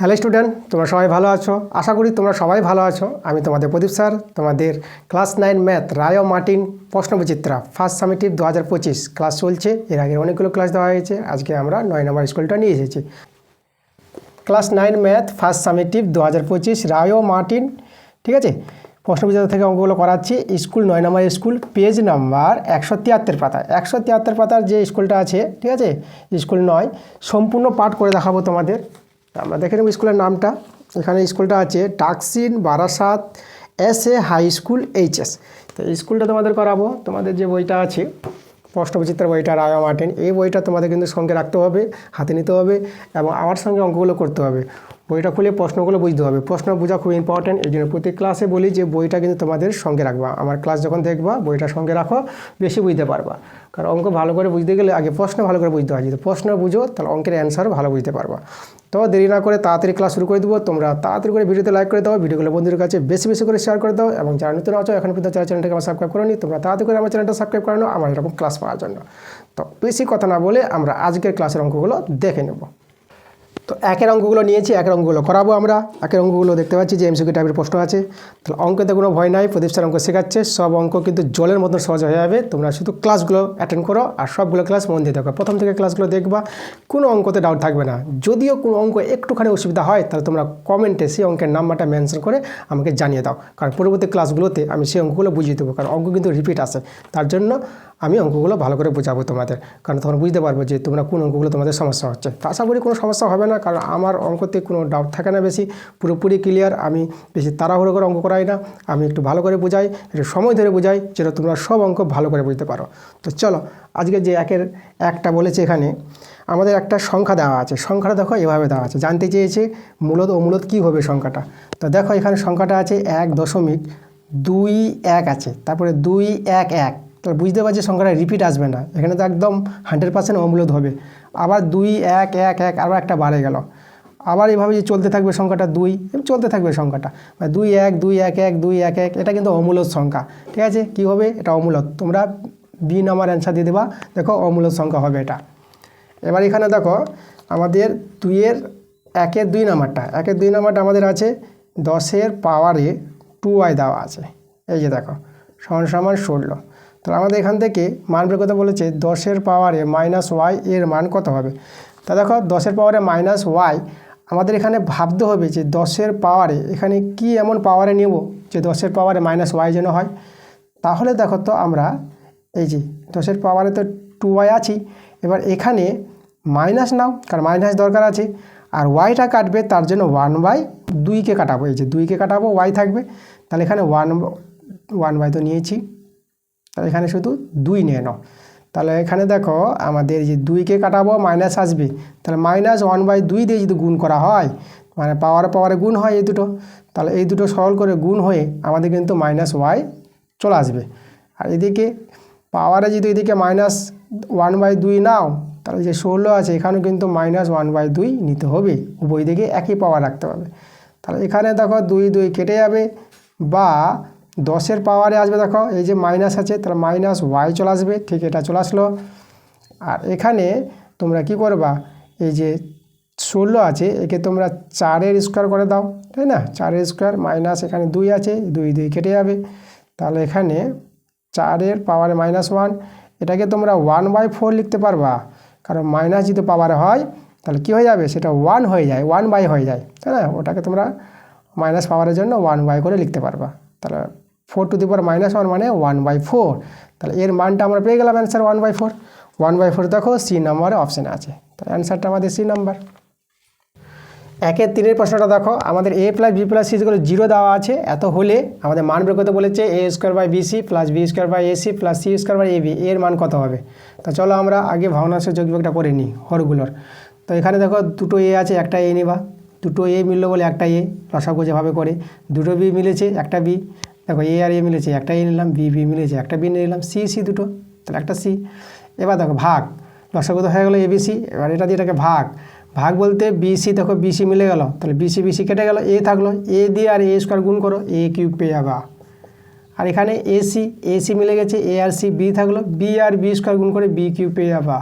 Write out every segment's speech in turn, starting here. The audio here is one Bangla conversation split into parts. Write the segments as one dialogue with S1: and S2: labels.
S1: হ্যালো স্টুডেন্ট, তোমরা সবাই ভালো আছো। আশা করি তোমরা সবাই ভালো আছো। আমি তোমাদের প্রদীপ স্যার, তোমাদের ক্লাস 9 ম্যাথ রায় ও মার্টিন প্রশ্নবিচিত্রা ফার্স্ট সামেটিভ 2025 ক্লাস চলছে। এর আগে অনেকগুলো ক্লাস দেওয়া হয়েছে। আজকে আমরা 9 নম্বর স্কুলটা নিয়ে এসেছি। ক্লাস 9 ম্যাথ ফার্স্ট সামেটিভ 2025 রায় ও মার্টিন, ঠিক আছে। প্রশ্নবিচিত্রা থেকে অঙ্কগুলো করাচ্ছি। স্কুল 9 নম্বর স্কুল, পেজ নাম্বার 173 পাতা। 173 পাতার যে স্কুলটা আছে, ঠিক আছে, স্কুল 9 সম্পূর্ণ পাঠ করে দেখাবো তোমাদের। আমরা দেখে নেব স্কুলের নামটা। এখানে স্কুলটা আছে টাকসিন Barasat S A. High school H S. তো এই স্কুলটা তোমাদের করাবো। তোমাদের যে বইটা আছে প্রশ্নবিচিত্রা বইটা রায় ও মার্টিন, এই বইটা তোমাদের কিন্তু সঙ্গে রাখতে হবে, হাতে নিতে হবে এবং আমার সঙ্গে অঙ্কগুলো করতে হবে। বইটা খুলে প্রশ্নগুলো বুঝতে হবে। প্রশ্ন বোঝা খুব ইম্পর্টেন্ট। এই জন্য প্রতি ক্লাসে বলি যে বইটা কিন্তু তোমাদের সঙ্গে রাখবা। আমার ক্লাস যখন দেখবা বইটা সঙ্গে রাখো, বেশি বুঝতে পারবা। কারণ অঙ্ক ভালো করে বুঝতে গেলে আগে প্রশ্ন ভালো করে বুঝতে হয়। যদি প্রশ্ন বুঝো তাহলে অঙ্কের অ্যান্সারও ভালো বুঝতে পারবা। তো দেরি না করে তাড়াতাড়ি ক্লাস শুরু করে দেবো। তোমরা তাড়াতাড়ি করে ভিডিওতে লাইক করে দাও, ভিডিওগুলো বন্ধুদের কাছে বেশি বেশি করে শেয়ার করে দাও এবং যারা নতুন আছো এখন পর্যন্ত চ্যানেলটাকে আমার সাবস্ক্রাইব করে নি, তোমরা তাড়াতাড়ি করে আমার চ্যানেলটা সাবস্ক্রাইব করে নাও আমার এরকম ক্লাস পাওয়ার জন্য। তো বেশি কথা না বলে আমরা আজকের ক্লাসের অঙ্কগুলো দেখে নেব। তো একের অঙ্কগুলো নিয়েছি, একের অঙ্কগুলো করাবো আমরা। একের অঙ্কগুলো দেখতে পাচ্ছি যে এমসিকিউ টাইপের প্রশ্ন আছে। তাহলে অঙ্কতে কোনো ভয় নাই, প্রদীপ স্যার অঙ্ক শেখাচ্ছে। সব অঙ্ক কিন্তু জলের মতো সহজ হয়ে যাবে। তোমরা শুধু ক্লাসগুলো অ্যাটেন্ড করো আর সবগুলো ক্লাস মন দিয়ে দেখো। প্রথম থেকে ক্লাসগুলো দেখবা, কোনো অঙ্কতে ডাউট থাকবে না। যদিও কোনো অঙ্ক একটুখানি অসুবিধা হয় তাহলে তোমরা কমেন্টে সেই অঙ্কের নাম্বারটা মেনশন করে আমাকে জানিয়ে দাও। কারণ পরবর্তী ক্লাসগুলোতে আমি সেই অঙ্কগুলো বুঝিয়ে দেবো। কারণ অঙ্ক কিন্তু রিপিট আসে, তার জন্য আমি অঙ্কগুলো ভালো করে বোঝাবো তোমাদের। কারণ তখন বুঝতে পারবো যে তোমরা কোন অঙ্কগুলো তোমাদের সমস্যা হচ্ছে। তো আশা করি কোনো সমস্যা হবে না, কারণ আমার অঙ্কতে কোনো ডাউট থাকে না বেশি, পুরোপুরি ক্লিয়ার। আমি বেশি তাড়াহুড়ো করে অঙ্ক করাই না, আমি একটু ভালো করে বোঝাই, একটু সময় ধরে বোঝাই, যেটা তোমরা সব অঙ্ক ভালো করে বুঝতে পারো। তো চলো আজকে যে একের একটা বলেছে, এখানে আমাদের একটা সংখ্যা দেওয়া আছে। সংখ্যাটা দেখো এভাবে দেওয়া আছে। জানতে চেয়েছে মূলত ও মূলত কী হবে সংখ্যাটা। তো দেখো এখানে সংখ্যাটা আছে 1.21 আছে, তারপরে 211। তাহলে বুঝতে পারছি সংখ্যাটা রিপিট আসবে না, এখানে তো একদম 100% অমূলত হবে। আবার 211 আবার একটা বাড়ে গেল, আবার এইভাবে যে চলতে থাকবে সংখ্যাটা 2 চলতে থাকবে সংখ্যাটা 21211 এটা কিন্তু অমূলত সংখ্যা, ঠিক আছে। কী হবে এটা অমূলত। তোমরা বি নাম্বার অ্যান্সার দিয়ে দেবা। দেখো অমূলত সংখ্যা হবে এটা। এবার এখানে দেখো আমাদের 1এর 2 নাম্বারটা, 1এর 2 নাম্বারটা আমাদের আছে 10 এর পাওয়ারে 2y দেওয়া আছে। এই যে দেখো সমান সমান 16। তাহলে আমাদের এখান থেকে মান বের করতে বলেছে 10 এর পাওয়ারে -y এর মান কত হবে। তা দেখো 10 এর পাওয়ারে -y আমাদের এখানে ভাবতে হবে যে 10 এর পাওয়ারে এখানে কি এমন পাওয়ারে নেব যে 10 এর পাওয়ারে -y যেন হয়। তাহলে দেখো তো আমরা এই যে 10 এর পাওয়ারে তো 2y আছি, এবার এখানে মাইনাস নাও, কারণ মাইনাস দরকার আছে। আর ওয়াইটা কাটবে, তার জন্য 1/2কে কাটাবো। এই যে 2কে কাটাবো, ওয়াই থাকবে। তাহলে এখানে 1/2 তো নিয়েছি, তাহলে এখানে শুধু 2 নিয়ে নাও। তাহলে এখানে দেখো আমাদের যে 2কে কাটাবো মাইনাস আসবে, তাহলে -1/2 দিয়ে যদি গুণ করা হয়, মানে পাওয়ারে গুণ হয় এই দুটো, তাহলে এই দুটো সরল করে গুণ হয়ে আমাদের কিন্তু -y চলে আসবে। আর এদিকে পাওয়ারে যদি এদিকে -1/2 নাও, তাহলে যে 16 আছে এখানেও কিন্তু -1/2 নিতে হবে। উভয় দিকে একই পাওয়ার রাখতে হবে। তাহলে এখানে দেখো 2 কেটে যাবে, বা 10 এর পাওয়ারে আসবে, দেখো এই যে মাইনাস আছে, তাহলে -y চলে আসবে। ঠিক এটা চলে আসলো। আর এখানে তোমরা কি করবা, এই যে 16 আছে একে তোমরা 4-এর স্কোয়ার করে দাও, তাই না। 4-এর স্কোয়ার মাইনাস এখানে 2 আছে, 2 কেটে যাবে। তাহলে এখানে 4-এর পাওয়ারে -1, এটাকে তোমরা 1/4 লিখতে পারবা। কারণ মাইনাস যদি পাওয়ারে হয় তাহলে কী হয়ে যাবে, সেটা 1 হয়ে যায়, 1/, হয়ে যায়, তাই না। ওটাকে তোমরা মাইনাস পাওয়ারের জন্য 1/, করে লিখতে পারবা। তাহলে 4 টু দি পাওয়ার -1 মানে 1/4। তাহলে এর মানটা আমরা পেয়ে গেলাম অ্যান্সার 1/4। 1/4 দেখো সি নাম্বারে অপশানে আছে, তাহলে অ্যান্সারটা আমাদের সি নাম্বার। 1-এর 3-এর প্রশ্নটা দেখো আমাদের a + b + c = 0 দেওয়া আছে। এত হলে আমাদের মান বের করতে বলেছে a² / bc + b² / ac + c² / ab এর মান কত হবে। তো চলো আমরা আগে ভগ্নাংশের যোগবিয়োগটা করে নিই হরগুলোর। তো এখানে দেখো দুটো a আছে, একটা a নিবা। দুটো a মিললো বলে একটা a, লসাগু যেভাবে করে। দুটো b মিলেছে, একটা b। দেখো a আর a মিলেছে, একটা a নিলাম, b মিলেছে, একটা b নিলাম, c দুটো, তাহলে একটা c। এবার দেখো ভাগ, লসাগু তো হয়ে গেলো abc। এবার এটা দিয়ে এটাকে ভাগ বলতে BC, দেখো BC মিলে গেল, তাহলে BC কেটে গেল, a থাকলো, a দিয়ে আর a² গুণ করো, a³ পেয়ে যাবা। আর এখানে AC মিলে গেছে, a আর c, b থাকলো, b আর b² গুণ করে b³ পেয়ে যাবা।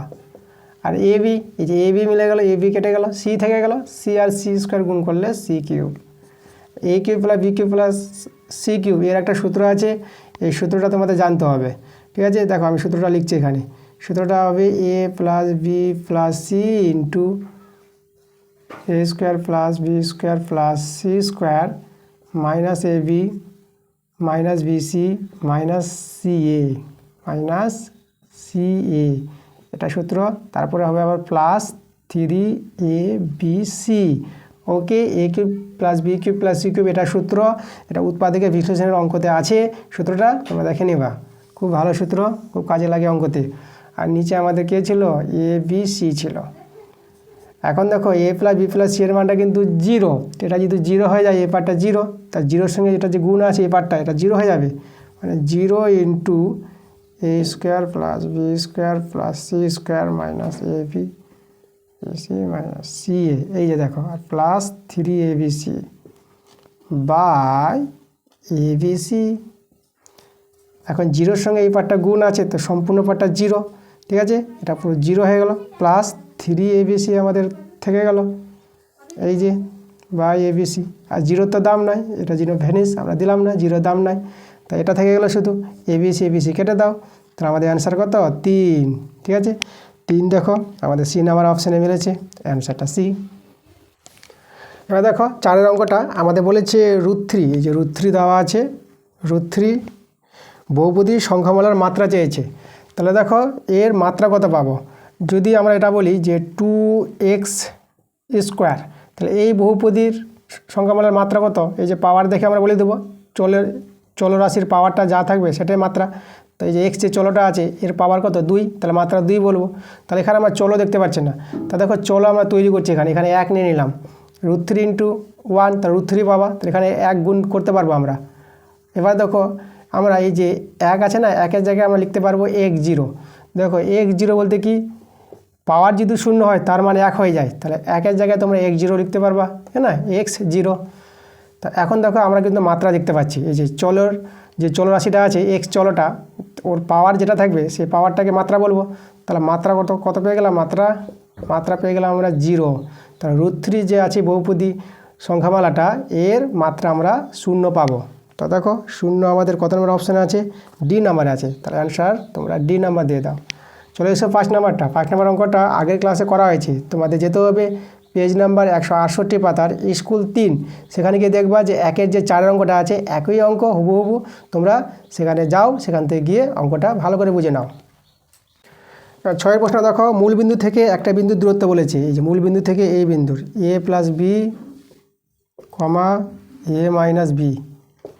S1: আর এ বি, এই যে এ বি মিলে গেল, এ বি কেটে গেল, সি থেকে গেল, সি আর সি স্কোয়ার গুণ করলে c cube, a cube plus b cube plus c cube, এর একটা সূত্র আছে, এই সূত্রটা তোমাদের জানতে হবে। ঠিক আছে, দেখো আমি সূত্রটা লিখছি এখানে। সূত্রটা হবে a plus b plus c into a square plus B square plus c square minus a b minus b c minus c a minus c a, এটা সূত্র। তারপরে হবে আবার plus 3ab okay, a cube plus b cube plus c cube, এটা সূত্র, এটা উৎপাদকের বিশ্লেষণের অঙ্কতে আছে। সূত্রটা তোমরা দেখে নিবা, খুব ভালো সূত্র, খুব কাজে লাগে অঙ্কতে। আর নিচে আমাদের কে ছিল, এ বি সি ছিল। এখন দেখো এ প্লাস বি প্লাস সি এর মানটা কিন্তু 0, এটা যদি 0 হয়ে যায়, এ পার্টটা 0, তার 0-র সঙ্গে এটা যে গুণ আছে এই পার্টটা, এটা 0 হয়ে যাবে, মানে 0 into a square plus B square plus c square minus a b c minus c a, এই যে দেখো, আর প্লাস 3abc বাই abc। এখন 0-র সঙ্গে এই পার্টটা গুণ আছে, তো সম্পূর্ণ পার্টটা 0, ঠিক আছে, এটা পুরো 0 হয়ে গেল, প্লাস 3abc আমাদের থেকে গেল, এই যে বাই abc। আর 0 তো দাম নাই, এটা 0 ভ্যানিস, আমরা দিলাম না, 0 দাম নাই, তাই এটা থেকে গেল শুধু, abc abc কেটে দাও, তাহলে আমাদের অ্যান্সার কত, 3। ঠিক আছে, 3 দেখো আমাদের সি নাম্বার অপশানে মিলেছে, অ্যান্সারটা সি। এবার দেখো 4-এর অঙ্কটা আমাদের বলেছে √3, এই যে √3 দেওয়া আছে, √3 বহুপদীর সংখ্যামালার মাত্রা চেয়েছে। তাহলে দেখো এর মাত্রা কত পাবো, যদি আমরা এটা বলি যে 2x স্কোয়ার, তাহলে এই বহুপদীর সংখ্যামালার মাত্রা কত, এই যে পাওয়ার দেখে আমরা বলে দেবো, চলরাশির পাওয়ারটা যা থাকবে সেটাই মাত্রা। তো এই যে এক্স যে চলটা আছে এর পাওয়ার কত, 2, তাহলে মাত্রা 2 বলবো। তাহলে এখানে আমরা চলো দেখতে পাচ্ছি না, তা দেখো চলো আমরা তৈরি করছি, এখানে 1 নিয়ে নিলাম, √3 ইন্টু 1, তা √3 পাবা, তাহলে এখানে 1 গুণ করতে পারবো আমরা। এবার দেখো আমরা এই যে 1 আছে না, 1-এর জায়গায় আমরা লিখতে পারবো x0। দেখো x0 বলতে কি, পাওয়ার যদি 0 হয় তার মানে 1 হয়ে যায়, তাহলে 1-এর জায়গায় তোমরা x0 লিখতে পারবা, হ্যাঁ না, x0। তা এখন দেখো আমরা কিন্তু মাত্রা দেখতে পাচ্ছি, এই যে চলর যে চলরাশিটা আছে x চলটা, ওর পাওয়ার যেটা থাকবে সেই পাওয়ারটাকে মাত্রা বলবো। তাহলে মাত্রা কত পেয়ে গেলাম, মাত্রা পেয়ে গেলাম আমরা 0। তাহলে √3 যে আছে বহুপদী সংখ্যামালাটা, এর মাত্রা আমরা 0 পাবো। তো দেখো 0 আমাদের কত নম্বর অপশানে আছে, ডি নাম্বারে আছে, তাহলে অ্যান্সার তোমরা ডি নাম্বার দিয়ে দাও। চলে এসো 5 নাম্বারটা। 5 নাম্বার অঙ্কটা আগের ক্লাসে করা হয়েছে, তোমাদের যেতে হবে পেজ নাম্বার 168 পাতার স্কুল 3, সেখানে গিয়ে দেখবা যে 1-এর যে 4-এর অঙ্কটা আছে, একই অঙ্ক হুবহু, তোমরা সেখানে যাও, সেখান থেকে গিয়ে অঙ্কটা ভালো করে বুঝে নাও। 6-এর প্রশ্ন দেখো, মূল বিন্দু থেকে একটা বিন্দুর দূরত্ব বলেছে, এই যে মূল বিন্দু থেকে এই বিন্দুর a plus b comma a minus b,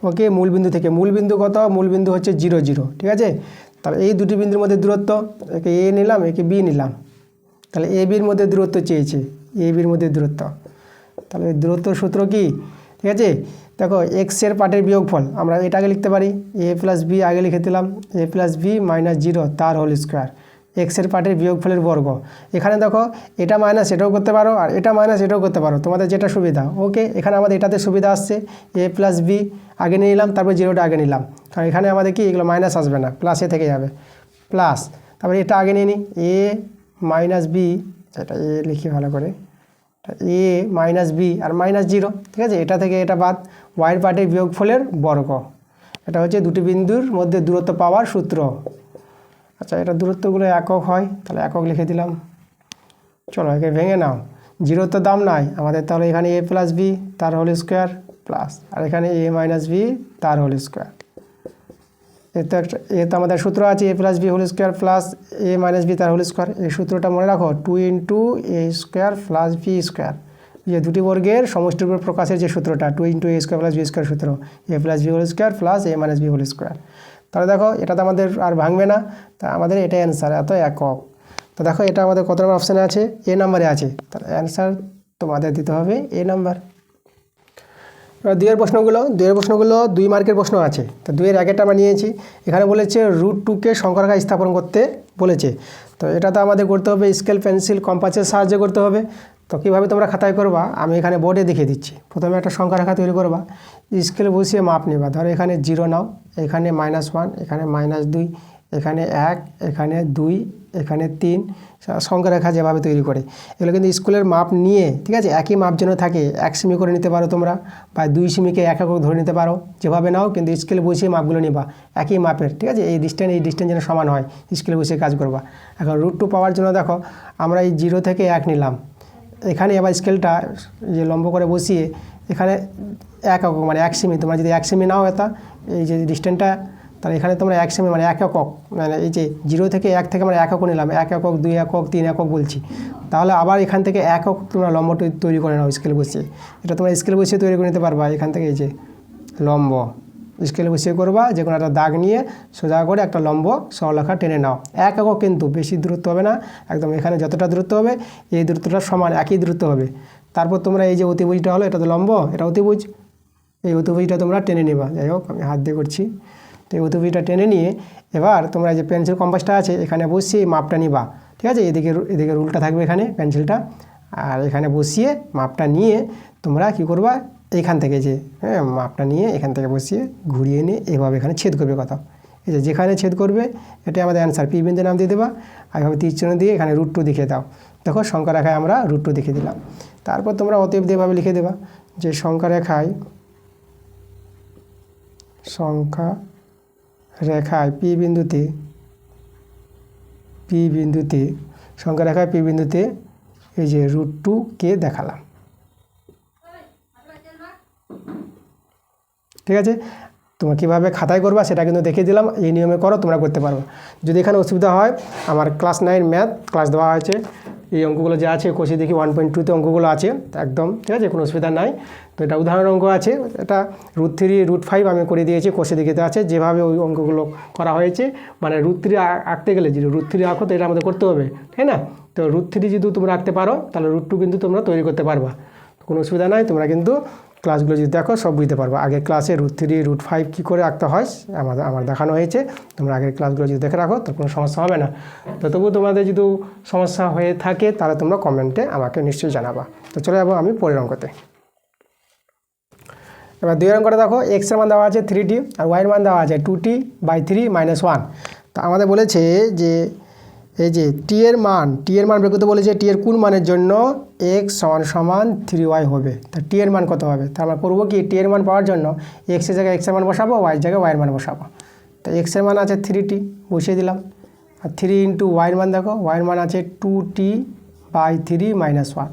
S1: okay, মূল বিন্দু থেকে, মূল বিন্দু কত, মূল বিন্দু হচ্ছে 0 0, ঠিক আছে। তাহলে এই দুটি বিন্দুর মধ্যে দূরত্ব, একে a নিলাম, একে b নিলাম, তাহলে এ বির মধ্যে দূরত্ব চেয়েছে, এ বির মধ্যে দূরত্ব, তাহলে দূরত্ব সূত্র কি, ঠিক আছে। দেখো এক্সের পার্টের বিয়োগফল আমরা এটাকে লিখতে পারি, a প্লাস বি আগে লিখে দিলাম, a প্লাস বি মাইনাস 0 তার হোল স্কোয়ার, এক্সের পার্টের বিয়োগফলের বর্গ। এখানে দেখো এটা মাইনাস এটাও করতে পারো, আর এটা মাইনাস এটাও করতে পারো, তোমাদের যেটা সুবিধা, ওকে। এখানে আমাদের এটাতে সুবিধা আসছে, a প্লাস বি আগে নিয়ে নিলাম, তারপর 0টা আগে নিলাম, কারণ এখানে আমাদের কি এগুলো মাইনাস আসবে না, প্লাসে থেকে যাবে, প্লাস, তারপরে এটা আগে নিয়ে নিই, a মাইনাস বি, এটা এ লিখি ভালো করে, এ মাইনাস বি আর মাইনাস 0, ঠিক আছে, এটা থেকে এটা বাদ, ওয়াইয়ের পার্টের বিয়োগফলের বর্গ, এটা হচ্ছে দুটি বিন্দুর মধ্যে দূরত্ব পাওয়ার সূত্র। আচ্ছা, এটা দূরত্বগুলো একক হয়, তাহলে একক লিখে দিলাম। চলো একে ভেঙে নাও, 0 তো দাম নাই আমাদের, তাহলে এখানে a প্লাস বি তার হোল স্কোয়ার প্লাস, আর এখানে a মাইনাস বি তার হোল স্কোয়ার, এ তো আমাদের সূত্র আছে a plus B whole square plus a minus B তার হোল স্কোয়ার। এই সূত্রটা মনে রাখো, 2 into a square plus B square, যে দুটি বর্গের সমষ্টির উপর প্রকাশের যে সূত্রটা, 2 into a square plus B square সূত্র, a plus B whole square plus a minus B whole square. তাহলে দেখো এটা তো আমাদের আর ভাঙবে না, তা আমাদের এটাই অ্যান্সার, এত একক। তো দেখো এটা আমাদের কত নম্বর অপশানে আছে, এ নাম্বারে আছে, তাহলে অ্যান্সার তোমাদের দিতে হবে এ নাম্বার। এবার 2-এর প্রশ্নগুলো 2 মার্কের প্রশ্ন আছে, তো 2-এর আগেরটা আমরা নিয়েছি। এখানে বলেছে √2কে সংখ্যারেখা স্থাপন করতে বলেছে, তো এটা তো আমাদের করতে হবে স্কেল পেন্সিল কম্পাসের সাহায্যে করতে হবে। তো কীভাবে তোমরা খাতায় করবা আমি এখানে বোর্ডে দেখিয়ে দিচ্ছি। প্রথমে একটা সংখ্যারেখা তৈরি করবা, স্কেল বসিয়ে মাপ নেবা, ধরো এখানে 0 নাও, এখানে -1, এখানে -2, এখানে 1, এখানে 2, এখানে 3 সংখ্যা রেখা যেভাবে তৈরি করে এগুলো কিন্তু স্কুলের মাপ নিয়ে, ঠিক আছে, একই মাপ যেন থাকে 1 সেমি করে নিতে পারো তোমরা, বা 2 সেমিকে 1 একক ধরে নিতে পারো, যেভাবে নাও কিন্তু স্কেলে বসিয়ে মাপগুলো নিবা একই মাপের, ঠিক আছে, এই ডিস্টেন্স যেন সমান হয়, স্কেলে বসিয়ে কাজ করবা। এখন √2 পাওয়ার জন্য দেখো আমরা এই 0 থেকে 1 নিলাম, এখানে আবার স্কেলটা যে লম্ব করে বসিয়ে এখানে 1 একক মানে 1 সেমি, তোমরা যদি 1 সেমি নাও এটা এই যে ডিস্টেন্সটা, তাহলে এখানে তোমরা 1 সেমি মানে 1 একক, মানে এই যে 0 থেকে 1 থেকে আমরা 1 একক নিলাম, 1 একক 2 একক 3 একক বলছি, তাহলে আবার এখান থেকে 1 একক তোমরা লম্ব তৈরি করে নাও স্কেল বসিয়ে, এটা তোমরা স্কেল বসিয়ে তৈরি করে নিতে পারবা। এখান থেকে এই যে লম্ব স্কেল বসিয়ে করবা, যে কোনো একটা দাগ নিয়ে সোজা করে একটা লম্ব সরলরেখা টেনে নাও, 1 একক কিন্তু বেশি দূরত্ব হবে না, একদম এখানে যতটা দূরত্ব হবে এই দূরত্বটা সমান একই দূরত্ব হবে। তারপর তোমরা এই যে অতিভুজটা হলো, এটা তো লম্ব, এটা অতিভুজ, এই অতিভুজটা তোমরা টেনে নিবা। যাই হোক আমি হাত দিয়ে করছি, তো এই অতিভুজটা টেনে নিয়ে এবার তোমরা যে পেন্সিল কম্পাসটা আছে এখানে বসিয়ে মাপটা নিবা, ঠিক আছে, এদিকে রুলটা থাকবে এখানে পেন্সিলটা, আর এখানে বসিয়ে মাপটা নিয়ে তোমরা কি করবা, এইখান থেকে যে মাপটা নিয়ে এখান থেকে বসিয়ে ঘুরিয়ে নিয়ে এভাবে এখানে ছেদ করবে কোথাও, এই যে যেখানে ছেদ করবে এটাই আমাদের অ্যান্সার, পি বিন্দু নাম দিয়ে দেবা, আর এভাবে তীর চিহ্ন দিয়ে এখানে √2 দেখিয়ে দাও। দেখো সংখ্যা রেখায় আমরা √2 দেখিয়ে দিলাম। তারপর তোমরা অতএব দিয়ে এভাবে লিখে দেবা যে সংখ্যা রেখায় পি বিন্দুতে সংখ্যা রেখায় পি বিন্দুতে এই যে √2 কে দেখালাম, ঠিক আছে। তোমরা কীভাবে খাতায় করবা সেটা কিন্তু দেখিয়ে দিলাম, এই নিয়মে করো, তোমরা করতে পারো। যদি এখানে অসুবিধা হয় আমার ক্লাস 9 ম্যাথ ক্লাস দেওয়া হয়েছে, এই অঙ্কগুলো যা আছে কষে দেখি 1.2তে অঙ্কগুলো আছে একদম, ঠিক আছে, কোনো অসুবিধা নাই। তো এটা উদাহরণ অঙ্ক আছে, এটা √3 √5 আমি করে দিয়েছি, কষে দেখিতে আছে যেভাবে ওই অঙ্কগুলো করা হয়েছে, মানে √3 আঁকতে গেলে যে √3 আঁকো তো এটা আমাদের করতে হবে, তাই না। তো √3 যদি তোমরা আঁকতে পারো তাহলে √2 কিন্তু তোমরা তৈরি করতে পারবা, কোনো অসুবিধা নাই। তোমরা কিন্তু ক্লাসগুলো যদি দেখো সব বুঝতে পারবো, আগের ক্লাসে √3 √5 কী করে আঁকতে হয় আমার দেখানো হয়েছে, তোমরা আগের ক্লাসগুলো যদি দেখে রাখো তো কোনো সমস্যা হবে না। তো তবুও তোমাদের যদি সমস্যা হয়ে থাকে তাহলে তোমরা কমেন্টে আমাকে নিশ্চয়ই জানাবা। তো চলে যাবো আমি পরের অঙ্কতে। এবার 2 অঙ্কটা দেখো, এক্সের মান দেওয়া আছে 3t আর ওয়াইয়ের মান দেওয়া আছে 2t/3 - 1। তো আমাদের বলেছে যে এই যে টি এর মান বের করতে বলেছে, টি এর কোন মানের জন্য x = 3y হবে, তা টি এর মান কত হবে। তা আমরা করবো কি, টি এর মান পাওয়ার জন্য এক্সের জায়গায় এক্সের মান বসাবো, ওয়াইয়ের জায়গায় ওয়াইয়ের মান বসাবো। তো এক্সের মান আছে 3t বসিয়ে দিলাম, আর 3 × ওয়াইয়ের মান দেখো, ওয়াইয়ের মান আছে 2t/3 - 1।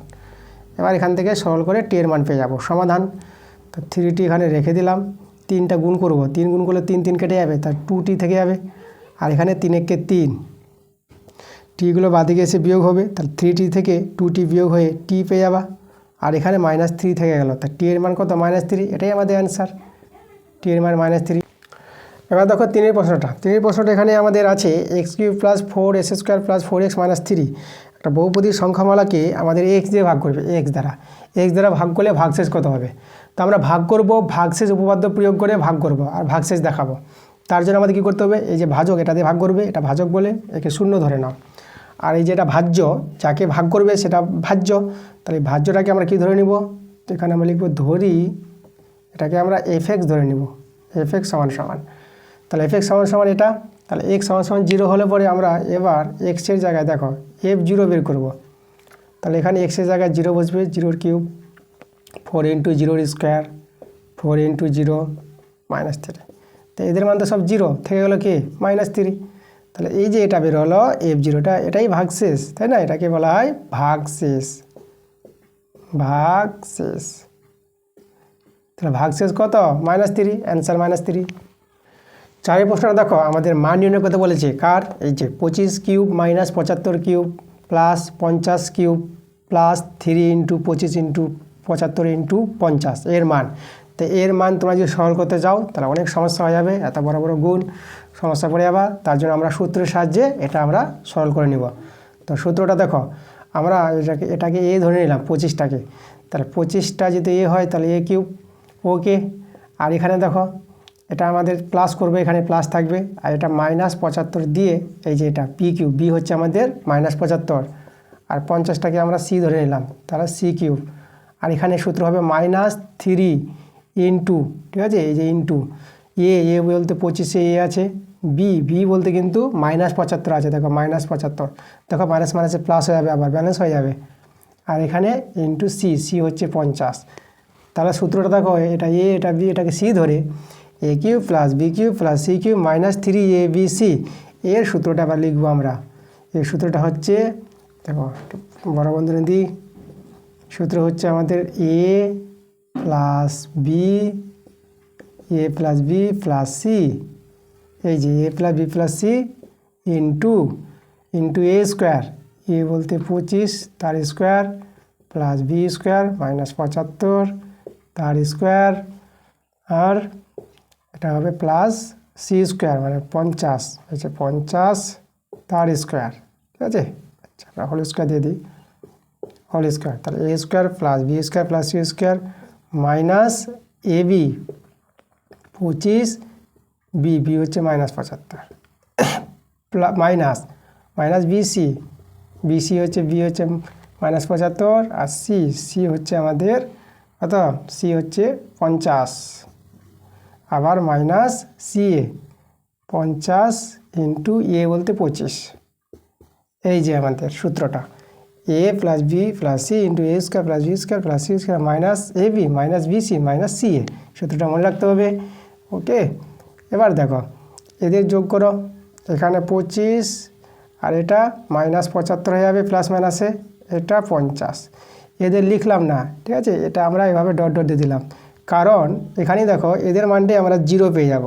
S1: এবার এখান থেকে সরল করে টি এর মান পেয়ে যাবো, সমাধান। তো 3t এখানে রেখে দিলাম, 3টা গুণ করবো, 3 গুণ করলে 3 3 কেটে যাবে, তার 2t থেকে যাবে, আর এখানে 3 × 1 = 3, টিগুলো বাদিকে এসে বিয়োগ হবে, তাহলে 3t থেকে 2t বিয়োগ হয়ে টি পেয়ে যাবা, আর এখানে -3 থেকে গেল, তা টি এর মান কত, -3, এটাই আমাদের অ্যান্সার, টি এর মান -3। এবার দেখো 3 প্রশ্নটা এখানে আমাদের আছে x³ + 4s² + 4x - 3, একটা বহুপদী সংখ্যামালাকে আমাদের x দিয়ে ভাগ করবে, x দ্বারা ভাগ করলে ভাগশেষ কত হবে। তো আমরা ভাগ করব, ভাগশেষ উপপাদ্য প্রয়োগ করে ভাগ করব আর ভাগশেষ দেখাবো। তার জন্য আমাদের কী করতে হবে, এই যে ভাজক এটা দিয়ে ভাগ করবে, এটা ভাজক বলে একে 0 ধরে নাও, আর এই যেটা ভাজ্য যাকে ভাগ করবে সেটা ভাজ্য, তাহলে ভাজ্যটাকে আমরা কী ধরে নিব, তো এখানে আমরা লিখব ধরি, এটাকে আমরা fx ধরে নিব, fx =, তাহলে fx = এটা, তাহলে x = 0 হলে পরে আমরা এবার x এর জায়গায় দেখো f0 বের করব, তাহলে এখানে x এর জায়গায় 0 বসবে, 0³ 4 × 0² 4 × 0 -3, তো এদের মান তো সব 0 থেকে গেলো কি -3, তাহলে এই যে এটা বের হলো f0টা, এটাই ভাগশেষ, তাই না, এটাকে বলা হয় ভাগশেষ। তাহলে ভাগশেষ কত, -3, অ্যান্সার -3। 4 প্রশ্নটা দেখো, আমাদের মান নির্ণয় করতে বলেছে কার, এই যে 25³ - 75³ + 50³ + 3 × 25 × 75 × 50 এর মান। তো এর মান তোমরা যদি সরল করতে চাও তাহলে অনেক সমস্যা হয়ে যাবে, এত বড় বড় গুণ সমস্যা পড়ে যাবে, তার জন্য আমরা সূত্রের সাহায্যে এটা আমরা সরল করে নিব। তো সূত্রটা দেখো, আমরা এটাকে এ ধরে নিলাম 25টাকে, তাহলে 25টা যদি এ হয় তাহলে a³ ওকে, আর এখানে দেখো এটা আমাদের প্লাস করবে, এখানে প্লাস থাকবে, আর এটা -75 দিয়ে এই যে এটা p³ বি হচ্ছে আমাদের -75, আর 50টাকে আমরা c ধরে নিলাম, তাহলে c³, আর এখানে সূত্র হবে -3 × ঠিক আছে, এই যে ইন্টু এ বলতে 25-এ এ আছে বি বলতে কিন্তু -75 আছে, দেখো -75, দেখো মাইনাস মাইনাসে প্লাস হয়ে যাবে, আবার ব্যালেন্স হয়ে যাবে। আর এখানে ইন্টু সি হচ্ছে 50। তাহলে সূত্রটা দেখো, এটা এ এটা বি, এটাকে সি ধরে a cube plus b cube plus c cube -3abc এর সূত্রটা আবার লিখবো আমরা। এই সূত্রটা হচ্ছে, দেখো একটু বড় বন্ধনী দিই, সূত্র হচ্ছে আমাদের a plus b plus c, এই যে a plus b plus c into a square, a বলতে 25 তার স্কোয়ার প্লাস বি স্কোয়ার -75 তার স্কোয়ার, আর এটা হবে প্লাস সি স্কোয়ার মানে 50 হচ্ছে 50 তার স্কোয়ার, ঠিক আছে। আচ্ছা, আমরা হোল স্কোয়ার দিয়ে দিই, হোল স্কোয়ার, তাহলে a square plus B square plus c square minus a b 25, b হচ্ছে -75 মাইনাস বিসি হচ্ছে বি হচ্ছে -75, আর সি হচ্ছে আমাদের কত, সি হচ্ছে 50, আবার minus c a 50 into a বলতে 25। এই যে আমাদের সূত্রটা a plus b plus c into a square plus B square plus c square minus a b minus b c minus c a, সূত্রটা মনে রাখতে হবে। ওকে, এবার দেখো এদের যোগ করো, এখানে 25 আর এটা -75 হয়ে যাবে প্লাস মাইনাসে, এটা 50, এদের লিখলাম না, ঠিক আছে, এটা আমরা এভাবে ডট ডট দিয়ে দিলাম, কারণ এখানেই দেখো এদের মানটাই আমরা 0 পেয়ে যাব।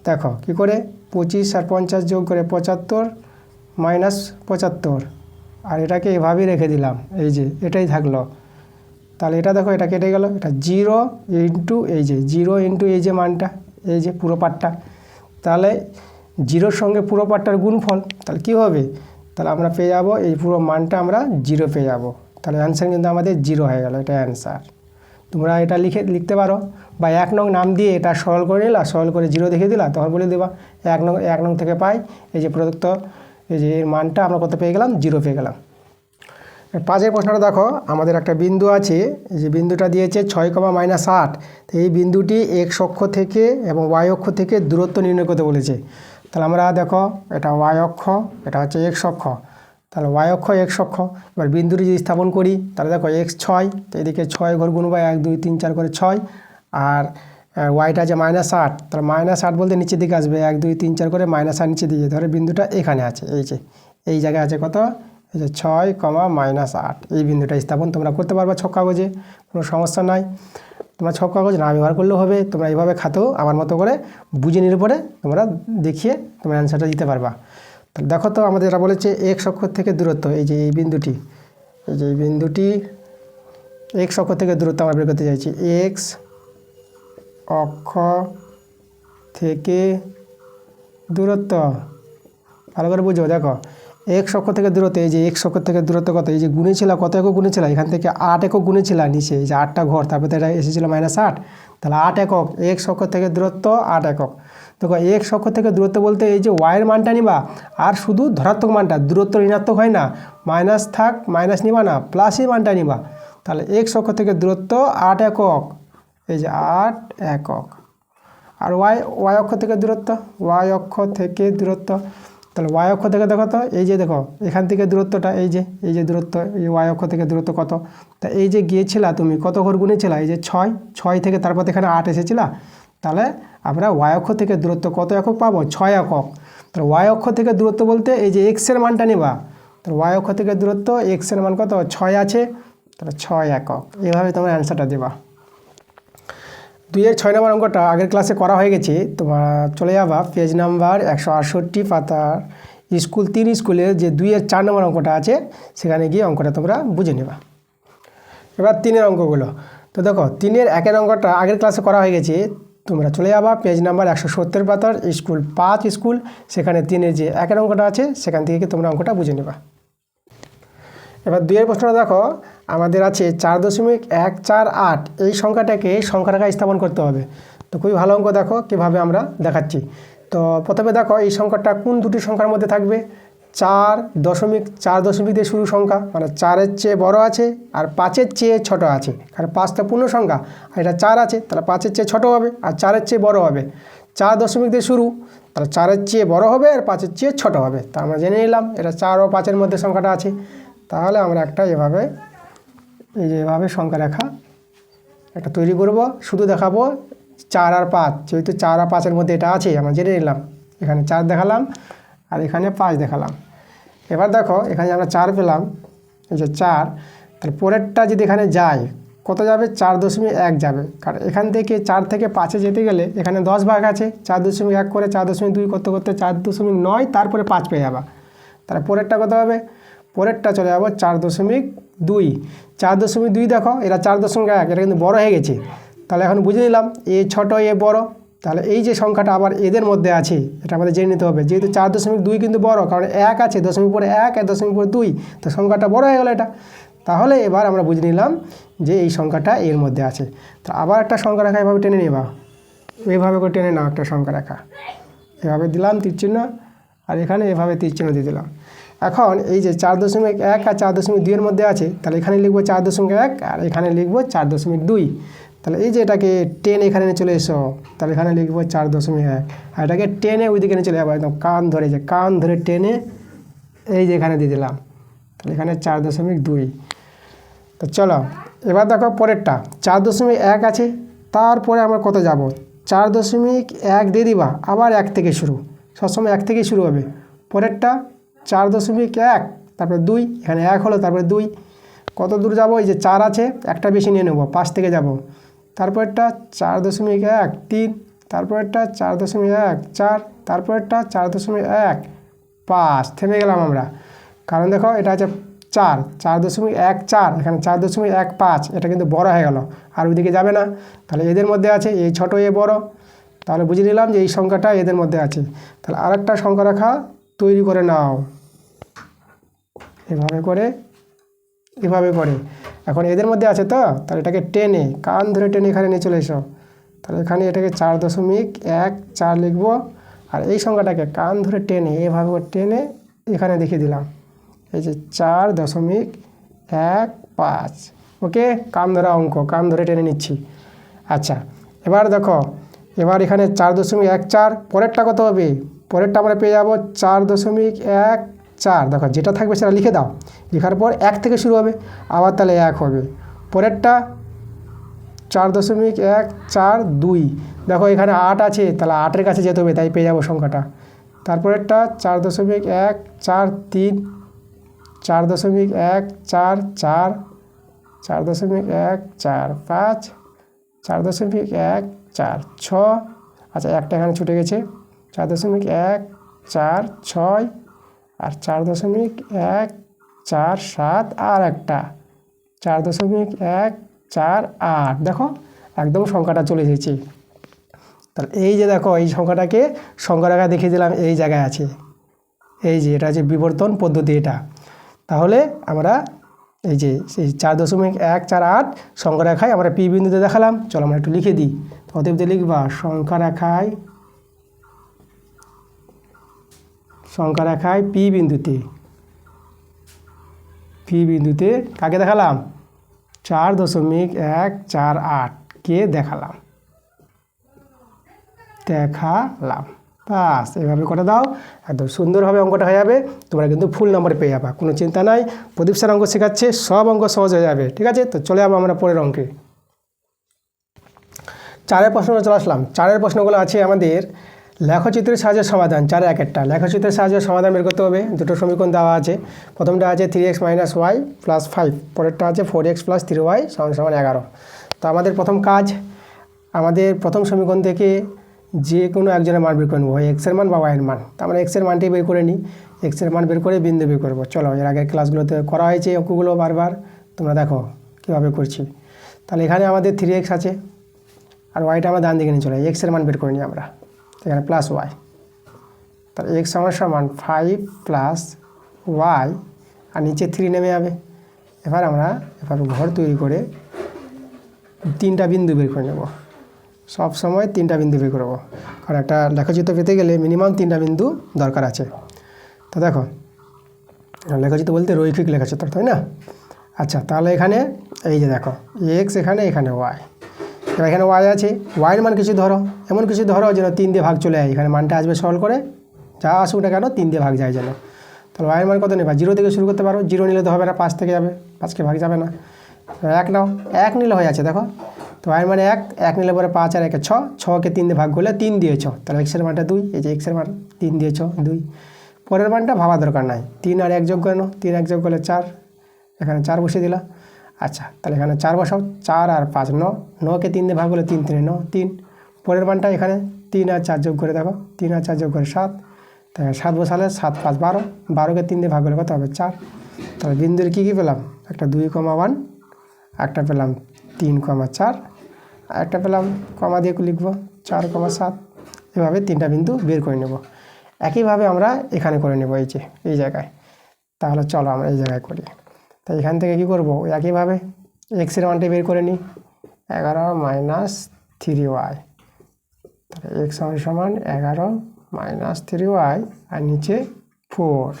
S1: দেখো কি করে, 25 আর 50 যোগ করে 75 -75, আর এটাকে এভাবেই রেখে দিলাম, এই যে এটাই থাকলো। তাহলে এটা দেখো, এটা কেটে গেল, এটা 0 ইন্টু এই যে 0 ইন্টু এই যে মানটা, এই যে পুরো পার্টটা, তাহলে 0-র সঙ্গে পুরো পার্টটার গুণফল, তাহলে কী হবে, তাহলে আমরা পেয়ে যাব এই পুরো মানটা আমরা 0 পেয়ে যাব। তাহলে অ্যান্সার কিন্তু আমাদের 0 হয়ে গেল, এটা অ্যান্সার। তোমরা এটা লিখতে পারো, বা 1 নং নাম দিয়ে এটা সরল করে নিলা, সরল করে 0 দেখে দিলা, তখন বলে দেবা 1 নং থেকে পাই এই যে প্রদত্ত এই যে এর মানটা আমরা কত পেয়ে গেলাম, 0 পেয়ে গেলাম। 5 প্রশ্নটা দেখো, আমাদের একটা বিন্দু আছে, এই যে বিন্দুটা দিয়েছে 6,-8, তো এই বিন্দুটি x অক্ষ থেকে এবং y অক্ষ থেকে দূরত্ব নির্ণয় করতে বলেছে। তাহলে আমরা দেখো, এটা y অক্ষ, এটা হচ্ছে x অক্ষ, তাহলে y অক্ষ x অক্ষ, এবার বিন্দুটি যদি স্থাপন করি তাহলে দেখো x 6, তো এদিকে 6 ঘর গুণ বা 1 2 3 4 করে 6, আর ওয়াইটা আছে -8, তাহলে -8 বলতে নিচের দিকে আসবে, 1 2 3 4 করে -8 নিচের দিকে, ধরে বিন্দুটা এখানে আছে, এই যে এই জায়গায় আছে কত, এই যে 6,-8, এই বিন্দুটা স্থাপন তোমরা করতে পারবা ছক কাগজে, কোনো সমস্যা নাই। তোমরা ছক কাগজ না ব্যবহার করলেও হবে, তোমরা এইভাবে খাতেও আমার মতো করে বুঝে নিলে পরে তোমরা দেখিয়ে তোমরা অ্যান্সারটা দিতে পারবা। তাহলে দেখো তো আমাদের এটা বলেছে x অক্ষ থেকে দূরত্ব, এই যে এই বিন্দুটি, এই যে এই বিন্দুটি x অক্ষ থেকে দূরত্ব আমরা বের করতে চাইছি, x অক্ষ থেকে দূরত্ব, ভালো করে বুঝো। দেখো x অক্ষ থেকে দূরত্ব, এই যে x অক্ষ থেকে দূরত্ব কত, এই যে গুণেছিল, কত একক গুণেছিল, এখান থেকে 8 একক গুণেছিল নিচে, এই যে 8টা ঘর, তারপরে এটা এসেছিলো -8, তাহলে 8 একক, x অক্ষ থেকে দূরত্ব 8 একক। দেখো x অক্ষ থেকে দূরত্ব বলতে এই যে y এর মানটা নিবা, আর শুধু ধনাত্মক মানটা, দূরত্ব ঋণাত্মক হয় না, মাইনাস থাক মাইনাস নিবা না, প্লাসই মানটা নিবা। তাহলে x অক্ষ থেকে দূরত্ব 8 একক, এই যে 8 একক, আর y অক্ষ থেকে দূরত্ব, y অক্ষ থেকে দূরত্ব, তাহলে y অক্ষ থেকে দেখো তো, এই যে দেখো এখান থেকে দূরত্বটা, এই যে দূরত্ব, এই y অক্ষ থেকে দূরত্ব কত, তা এই যে গিয়েছিলা তুমি কত ঘর গুনেছিলা, এই যে 6 থেকে তারপর এখানে 8 এসেছিলা, তাহলে আমরা y অক্ষ থেকে দূরত্ব কত একক পাবো, 6 একক। তাহলে y অক্ষ থেকে দূরত্ব বলতে এই যে x এর মানটা নিবা, তাহলে y অক্ষ থেকে দূরত্ব x এর মান কত, 6 আছে, তাহলে 6 একক। এভাবে তোমরা অ্যান্সারটা দেবা। 2-এর 6 নম্বর অঙ্কটা আগের ক্লাসে করা হয়ে গেছে, তোমরা চলে যাবা পেজ নাম্বার 168 পাতার স্কুল 3 স্কুলের যে 2-এর 4 নম্বর অঙ্কটা আছে, সেখানে গিয়ে অঙ্কটা তোমরা বুঝে নেবা। এবার 3-এর অঙ্কগুলো, তো দেখো 3-এর 1-এর অঙ্কটা আগের ক্লাসে করা হয়ে গেছে, তোমরা চলে যাবা পেজ নাম্বার 170 পাতার স্কুল 5 স্কুল, সেখানে 3-এর যে 1-এর অঙ্কটা আছে সেখান থেকে তোমরা অঙ্কটা বুঝে নেবা। এবার 2-এর প্রশ্নটা দেখো, আমাদের আছে 4.148, এই সংখ্যাটাকে সংখ্যা রেখায় স্থাপন করতে হবে। তো খুবই ভালো অঙ্ক, দেখো কীভাবে আমরা দেখাচ্ছি। তো প্রথমে দেখো এই সংখ্যাটা কোন দুটি সংখ্যার মধ্যে থাকবে, 4 দিয়ে শুরু সংখ্যা, মানে 4-এর চেয়ে বড় আছে আর 5-এর চেয়ে ছোট আছে, কারণ 5 তো পূর্ণ সংখ্যা, আর এটা 4 আছে, তাহলে 5-এর চেয়ে ছোট হবে আর 4-এর চেয়ে বড় হবে। 4 দিয়ে শুরু, তাহলে 4-এর চেয়ে বড় হবে আর 5-এর চেয়ে ছোট হবে। তা আমরা জেনে নিলাম এটা 4 ও 5-এর মধ্যে সংখ্যাটা আছে। তাহলে আমরা একটা এভাবে এই যে এভাবে সংখ্যা রেখা একটা তৈরি করব, শুধু দেখাবো 4 আর 5, যেহেতু 4 আর 5-এর মধ্যে এটা আছে আমরা জেনে নিলাম। এখানে 4 দেখালাম আর এখানে 5 দেখালাম। এবার দেখো এখানে আমরা 4 পেলাম, এই যে 4, তাহলে পরেরটা যদি এখানে যায় কত যাবে? 4.1 যাবে, কারণ এখান থেকে 4 থেকে 5-এ যেতে গেলে এখানে 10 ভাগ আছে, 4.1 করে 4.2 করতে করতে 4.9, তারপরে 5 পেয়ে যাবা। তাহলে পরেরটা কত হবে? পরেরটা চলে যাবো 4.2। 4.2 দেখো এটা 4.1, এটা কিন্তু বড় হয়ে গেছে। তাহলে এখন বুঝে নিলাম এ ছোট এ বড়, তাহলে এই যে সংখ্যাটা আবার এদের মধ্যে আছে এটা আমাদের জেনে নিতে হবে। যেহেতু 4.2 কিন্তু বড়, কারণ 1 আছে, দশমিক পরে 1 আর দশমিক পরে 2, তো সংখ্যাটা বড় হয়ে গেল এটা। তাহলে এবার আমরা বুঝে নিলাম যে এই সংখ্যাটা এর মধ্যে আছে। তো আবার একটা সংখ্যা রেখা এভাবে টেনে নেবা, এইভাবে করে টেনে নাও একটা সংখ্যা রেখা, এভাবে দিলাম তীরচিহ্ন, আর এখানে এভাবে তীরচিহ্ন দিয়ে দিলাম। এখন এই যে 4.1 আর 4.2 এর মধ্যে আছে, তাহলে এখানে লিখবো 4.1 আর এখানে লিখবো 4.2। তাহলে এই যে এটাকে টেনে এখানে নিয়ে চলে এসো, তাহলে এখানে লিখবো 4.1, আর এটাকে টেনে ওইদিকে নিয়ে চলে যাবো, একদম কান ধরে, যে কান ধরে টেনে এই যে এখানে দিয়ে দিলাম, তাহলে এখানে 4.2। তো চলো এবার দেখো পরেরটা 4.1 আছে, তারপরে আমরা কত যাব? 4.1 দিয়ে দিবা, আবার 1 থেকে শুরু, সবসময় 1 থেকেই শুরু হবে। পরেরটা 4.1, তারপরে 2, এখানে 1 হলো, তারপরে 2, কত দূর যাব? এই যে 4 আছে, একটা বেশি নিয়ে নেব, 5 থেকে যাব। তারপরেরটা 4.1, 3, তারপরেরটা 4.1, 4, তারপরেরটা 4.1, 5, থেমে গেলাম আমরা, কারণ দেখো এটা আছে 4, 4.14, এখানে 4.15, এটা কিন্তু বড় হয়ে গেল, আর ওইদিকে যাবে না। তাহলে এদের মধ্যে আছে, এই ছোট এ বড়, তাহলে বুঝে নিলাম যে এই সংখ্যাটা এদের মধ্যে আছে। তাহলে আরেকটা সংখ্যা রেখা তৈরি করে নাও, এভাবে করে, এভাবে করে। এখন এদের মধ্যে আছে তো, তাহলে এটাকে টেনে, কান ধরে টেনে এখানে নিয়ে চলে এসো, তাহলে এখানে এটাকে 4.14 লিখবো, আর এই সংখ্যাটাকে কান ধরে টেনে এভাবে করে টেনে এখানে দেখিয়ে দিলাম, এই যে 4.15। ওকে, কান ধরা অঙ্ক, কান ধরে টেনে নিচ্ছি। আচ্ছা এবার দেখো, এবার এখানে 4.14, পরেরটা কত হবে? পরেরটা আমরা পেয়ে যাবো 4.14। দেখো যেটা থাকবে সেটা লিখে দাও, লেখার পর 1 থেকে শুরু হবে, আবার তাহলে 1 হবে। পরেরটা 4.14, 2, দেখো এখানে 8 আছে, তাহলে 8-এর কাছে যেতে হবে, তাই পেয়ে যাবো সংখ্যাটা। তারপরেরটা 4.14, 3, 4.14, 4, 4.14, 5, 4.14, 6, আচ্ছা একটা এখানে ছুটে গেছে, 4.14, 6, আর 4.14, 7, আর একটা 4.14, 8, দেখো একদম সংখ্যাটা চলে এসেছে। তাহলে এই যে দেখো এই সংখ্যাটাকে সংখ্যা রেখা দেখিয়ে দিলাম, এই জায়গায় আছে, এই যে এটা হচ্ছে বিবর্তন পদ্ধতি এটা। তাহলে আমরা এই যে 4.148 সংখ্যা রেখায় আমরা পি বিন্দুতে দেখালাম। চলো আমরা একটু লিখে দিই, অতএব লিখবা সংখ্যা রেখায় পি বিন্দুতে কাকে দেখালাম? 4.148 কে দেখালাম। বাস এভাবে করে দাও, একদম সুন্দরভাবে অঙ্কটা হয়ে যাবে, তোমরা কিন্তু ফুল নম্বর পেয়ে যাবা, কোনো চিন্তা নাই। প্রদীপ স্যার অঙ্ক শেখাচ্ছে, সব অঙ্ক সহজ হয়ে যাবে, ঠিক আছে? তো চলে যাবো আমরা পরের অঙ্কে। 4-এর প্রশ্ন চলে আসলাম। 4-এর প্রশ্নগুলো আছে আমাদের লেখচিত্রের সাহায্যে সমাধান। 4-এ এক একটা লেখচিত্রের সাহায্যে সমাধান বের করতে হবে। দুটো সমীকরণ দেওয়া আছে, প্রথমটা আছে 3x - y + 5, পরেরটা আছে 4x + 3y = 11। তো আমাদের প্রথম কাজ, আমাদের প্রথম সমীকরণ থেকে যে কোনো একজনের মান বের করে নেবো, হয় এক্সের মান বা ওয়াইয়ের মান। তো আমরা এক্সের মানটি বের করে নিই, এক্সের মান বের করে বিন্দু বের করবো। চলো এর আগের ক্লাসগুলোতে করা হয়েছে অঙ্কগুলো বারবার, তোমরা দেখো কীভাবে করছি। তাহলে এখানে আমাদের 3x আছে, আর ওয়াইটা আমরা ডান দিকে নিয়ে চলে, এক্সের মান বের করে নিই আমরা, এখানে প্লাস ওয়াই। তাহলে x = 5 + y, আর নিচে 3 নেমে যাবে। এবার আমরা এভাবে ঘর তৈরি করে 3টা বিন্দু বের করে নেব, সব সময় 3টা বিন্দু বের করবো, কারণ একটা লেখচিত্র পেতে গেলে মিনিমাম 3টা বিন্দু দরকার আছে। তো দেখো লেখচিত্র বলতে রৈখিক লেখচিত্র, তাই না? আচ্ছা তাহলে এখানে এই যে দেখো x, এখানে y, এবার এখানে ওয়াই আছে, ওয়াইয়ের মান কিছু ধরো, এমন কিছু ধরো যেন 3 দিয়ে ভাগ চলে যায়, এখানে মানটা আসবে সরল করে, যা আসুক না কেন 3 দিয়ে ভাগ যায় যেন। তাহলে ওয়াইয়ের মান কত নেবা, 0 থেকে শুরু করতে পারো, 0 নিলে তো হবে না, 5 থেকে যাবে, 5কে ভাগ যাবে না। 1 নাও, 1 নিলে হয়ে আছে দেখো, তো ওয়াইয়ের মানে 1 নিলে পরে 5 আর 1 6, 6কে 3 দিয়ে ভাগ করলে 3 দিয়েছ, তাহলে এক্সের মানটা 2, এই যে এক্সের মান 3 দিয়েছ 2। পরের মানটা ভাবা দরকার নাই, 3 আর 1 যোগ করে নাও, 3 1 যোগ করলে 4, এখানে 4 বসিয়ে দিলা। আচ্ছা, তাহলে এখানে 4 বসাও, 4 আর 5 9, 9কে 3 দিয়ে ভাগ করলে 3 3 9 3। পরের মানটা এখানে 3 আর 4 যোগ করে দেখো, 3 আর 4 যোগ করে 7, তাহলে 7 বসালে 7 5 12, 12কে 3 দিয়ে ভাগ করলে কত হবে 4। তাহলে বিন্দুর কী কী পেলাম, একটা 2,1, একটা পেলাম 3,4, আর একটা পেলাম কমা দিয়ে লিখবো 4,7। এভাবে 3টা বিন্দু বের করে নেব। একইভাবে আমরা এখানে করে নেব, এই যে এই জায়গায়। তাহলে চলো আমরা এই জায়গায় করি। তাই এখান থেকে কী করবো, একইভাবে এক্সের মানটা বের করে নিই, 11 - 3y, তাহলে এক্স সমান 11 - 3y, আর নিচে 4।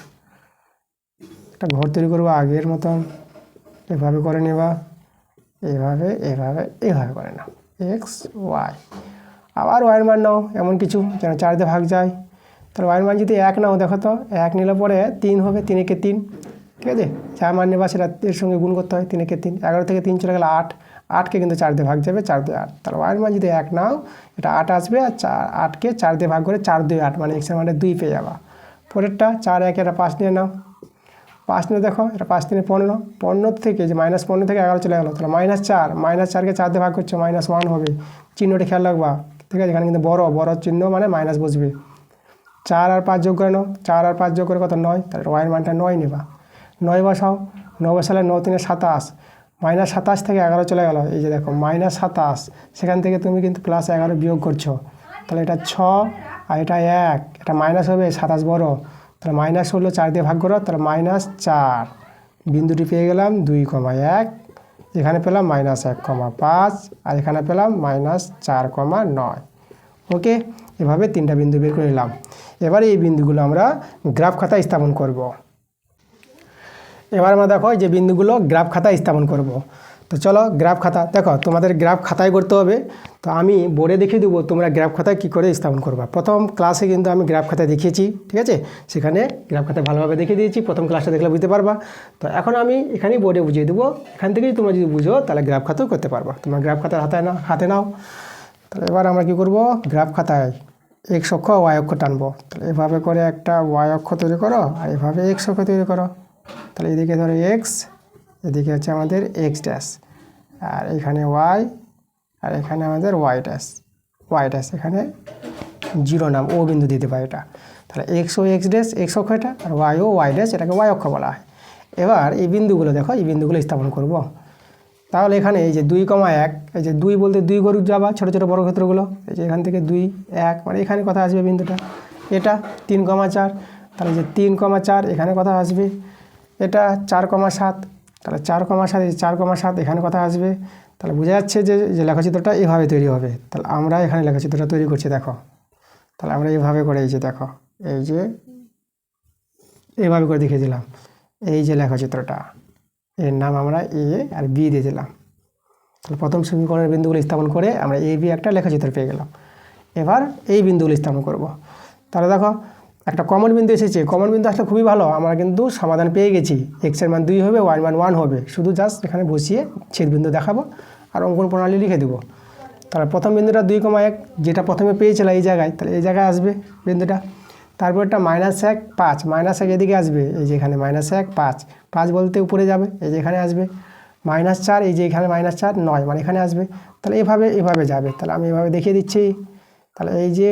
S1: একটা ঘর তৈরি করবো আগের মতন, এভাবে করে নেবা, এভাবে এভাবে এভাবে করে নাও, এক্স ওয়াই। আবার ওয়াইয়ের মান নাও এমন কিছু যেন 4 দিয়ে ভাগ যায়, তাহলে ওয়াইয়ের মান যদি 1 নাও, দেখো তো 1 নিলে পরে 3 হবে, 3 একে 3, ঠিক আছে, যা মান নেবা সেটা এর সঙ্গে গুণ করতে হয়, 3 একে 3, 11 থেকে 3 চলে গেলে 8, 8কে কিন্তু 4 দিয়ে ভাগ যাবে, 4 2 8, তাহলে ওয়াইয়ের মান যদি 1 নাও, এটা 8 আসবে, আর 8কে 4 দিয়ে ভাগ করে 4 2 8, মানে এক্সের মানটা 2 পেয়ে যাবা। পরেরটা 4 1, এটা 5 নিয়ে নাও, 5 নিয়ে দেখো, এটা 5 3 15, 15 থেকে যে -15 থেকে 11 চলে গেলো, তাহলে -4, -4কে 4 দিয়ে ভাগ করছো, -1 হবে, চিহ্নটা খেয়াল রাখবা, ঠিক আছে, এখানে কিন্তু বড় চিহ্ন মানে মাইনাস বসবে। 4 আর 5 যোগ করে নাও, 4 আর 5 যোগ করে কত 9, তাহলে ওয়াইয়ের মানটা 9 নেবা। 9 বসাও, 9 বসালে 9 3 27, -27 থেকে 11 চলে গেল, এই যে দেখো -27, সেখান থেকে তুমি কিন্তু +11 বিয়োগ করছো, তাহলে এটা 6 আর এটা 1, এটা মাইনাস হবে, 27 বড়, তাহলে মাইনাস হলো 4 দিয়ে ভাগ করো, তাহলে -4, বিন্দুটি পেয়ে গেলাম 2,1, এখানে পেলাম -1,5, আর এখানে পেলাম -4,9। ওকে, এভাবে 3টা বিন্দু বের করে নিলাম। এবারে এই বিন্দুগুলো আমরা গ্রাফ খাতায় স্থাপন করব। এবার আমরা দেখো যে বিন্দুগুলো গ্রাফ খাতায় স্থাপন করব। তো চলো গ্রাফ খাতা, দেখো তোমাদের গ্রাফ খাতায় করতে হবে, তো আমি বোর্ডে দেখিয়ে দেবো তোমরা গ্রাফ খাতায় কী করে স্থাপন করবা। প্রথম ক্লাসে কিন্তু আমি গ্রাফ খাতায় দেখিয়েছি, ঠিক আছে, সেখানে গ্রাফ খাতায় ভালোভাবে দেখিয়ে দিয়েছি, প্রথম ক্লাসটা দেখলে বুঝতে পারবা। তো এখন আমি এখানেই বোর্ডে বুঝিয়ে দেবো, এখান থেকেই তোমরা যদি বুঝো তাহলে গ্রাফ খাতাও করতে পারবা। তোমরা গ্রাফ খাতার হাতে নাও। তাহলে এবার আমরা কী করব, গ্রাফ খাতায় এক্স অক্ষ ওয়াই অক্ষ টানবো। তাহলে এভাবে করে একটা ওয়াই অক্ষ তৈরি করো, আর এভাবে এক্স অক্ষ তৈরি করো। তাহলে এদিকে ধরো এক্স, এদিকে হচ্ছে আমাদের এক্স ড্যাশ, আর এখানে ওয়াই, আর এখানে আমাদের ওয়াই ড্যাশ, এখানে 0 নাম ও বিন্দু দিতে পারে এটা। তাহলে এক্স ও এক্স ড্যাশ এক্স অক্ষ এটা, আর ওয়াই ও ওয়াই ড্যাশ, এটাকে ওয়াই অক্ষ বলা হয়। এবার এই বিন্দুগুলো দেখো, এই বিন্দুগুলো স্থাপন করব। তাহলে এখানে এই যে 2,1, এই যে 2 বলতে 2 গরু যাবা, ছোটো ছোটো বর্গক্ষেত্রগুলো, এই যে এখান থেকে 2 1, মানে এখানে কথা আসবে বিন্দুটা, এটা 3,4, তাহলে যে 3,4 এখানে কথা আসবে, এটা 4,7, তাহলে 4,7, এই 4,7 এখানে কথা আসবে। তাহলে বোঝা যাচ্ছে যে লেখচিত্রটা এভাবে তৈরি হবে। তাহলে আমরা এখানে লেখচিত্রটা তৈরি করছি, দেখো, তাহলে আমরা এইভাবে করে, এই যে দেখো, এই যে এইভাবে করে দেখিয়ে দিলাম, এই যে লেখচিত্রটা, এর নাম আমরা এ আর বি দিয়ে দিলাম। তাহলে প্রথম সমীকরণের বিন্দুগুলো স্থাপন করে আমরা এ বি একটা লেখচিত্র পেয়ে গেলাম। এবার এই বিন্দুগুলো স্থাপন করব। তাহলে দেখো একটা কমন বিন্দু এসেছে, কমন বিন্দু আসলে খুবই ভালো, আমরা কিন্তু সমাধান পেয়ে গেছি। এক্সের মান 2 হবে, ওয়াই মান 1 হবে, শুধু জাস্ট এখানে বসিয়ে ছেদ বিন্দু দেখাবো আর অঙ্কন প্রণালী লিখে দেবো। তাহলে প্রথম বিন্দুটা 2,1, যেটা প্রথমে পেয়েছিল এই জায়গায়, তাহলে এই জায়গায় আসবে বিন্দুটা। তারপরটা -1 5, -1 এদিকে আসবে, এই যে এখানে -1 5, 5 বলতে উপরে যাবে, এই যে এখানে আসবে। -4, এই যে এখানে -4 9, মানে এখানে আসবে। তাহলে এভাবে যাবে। তাহলে আমি এভাবে দেখিয়ে দিচ্ছি। তাহলে এই যে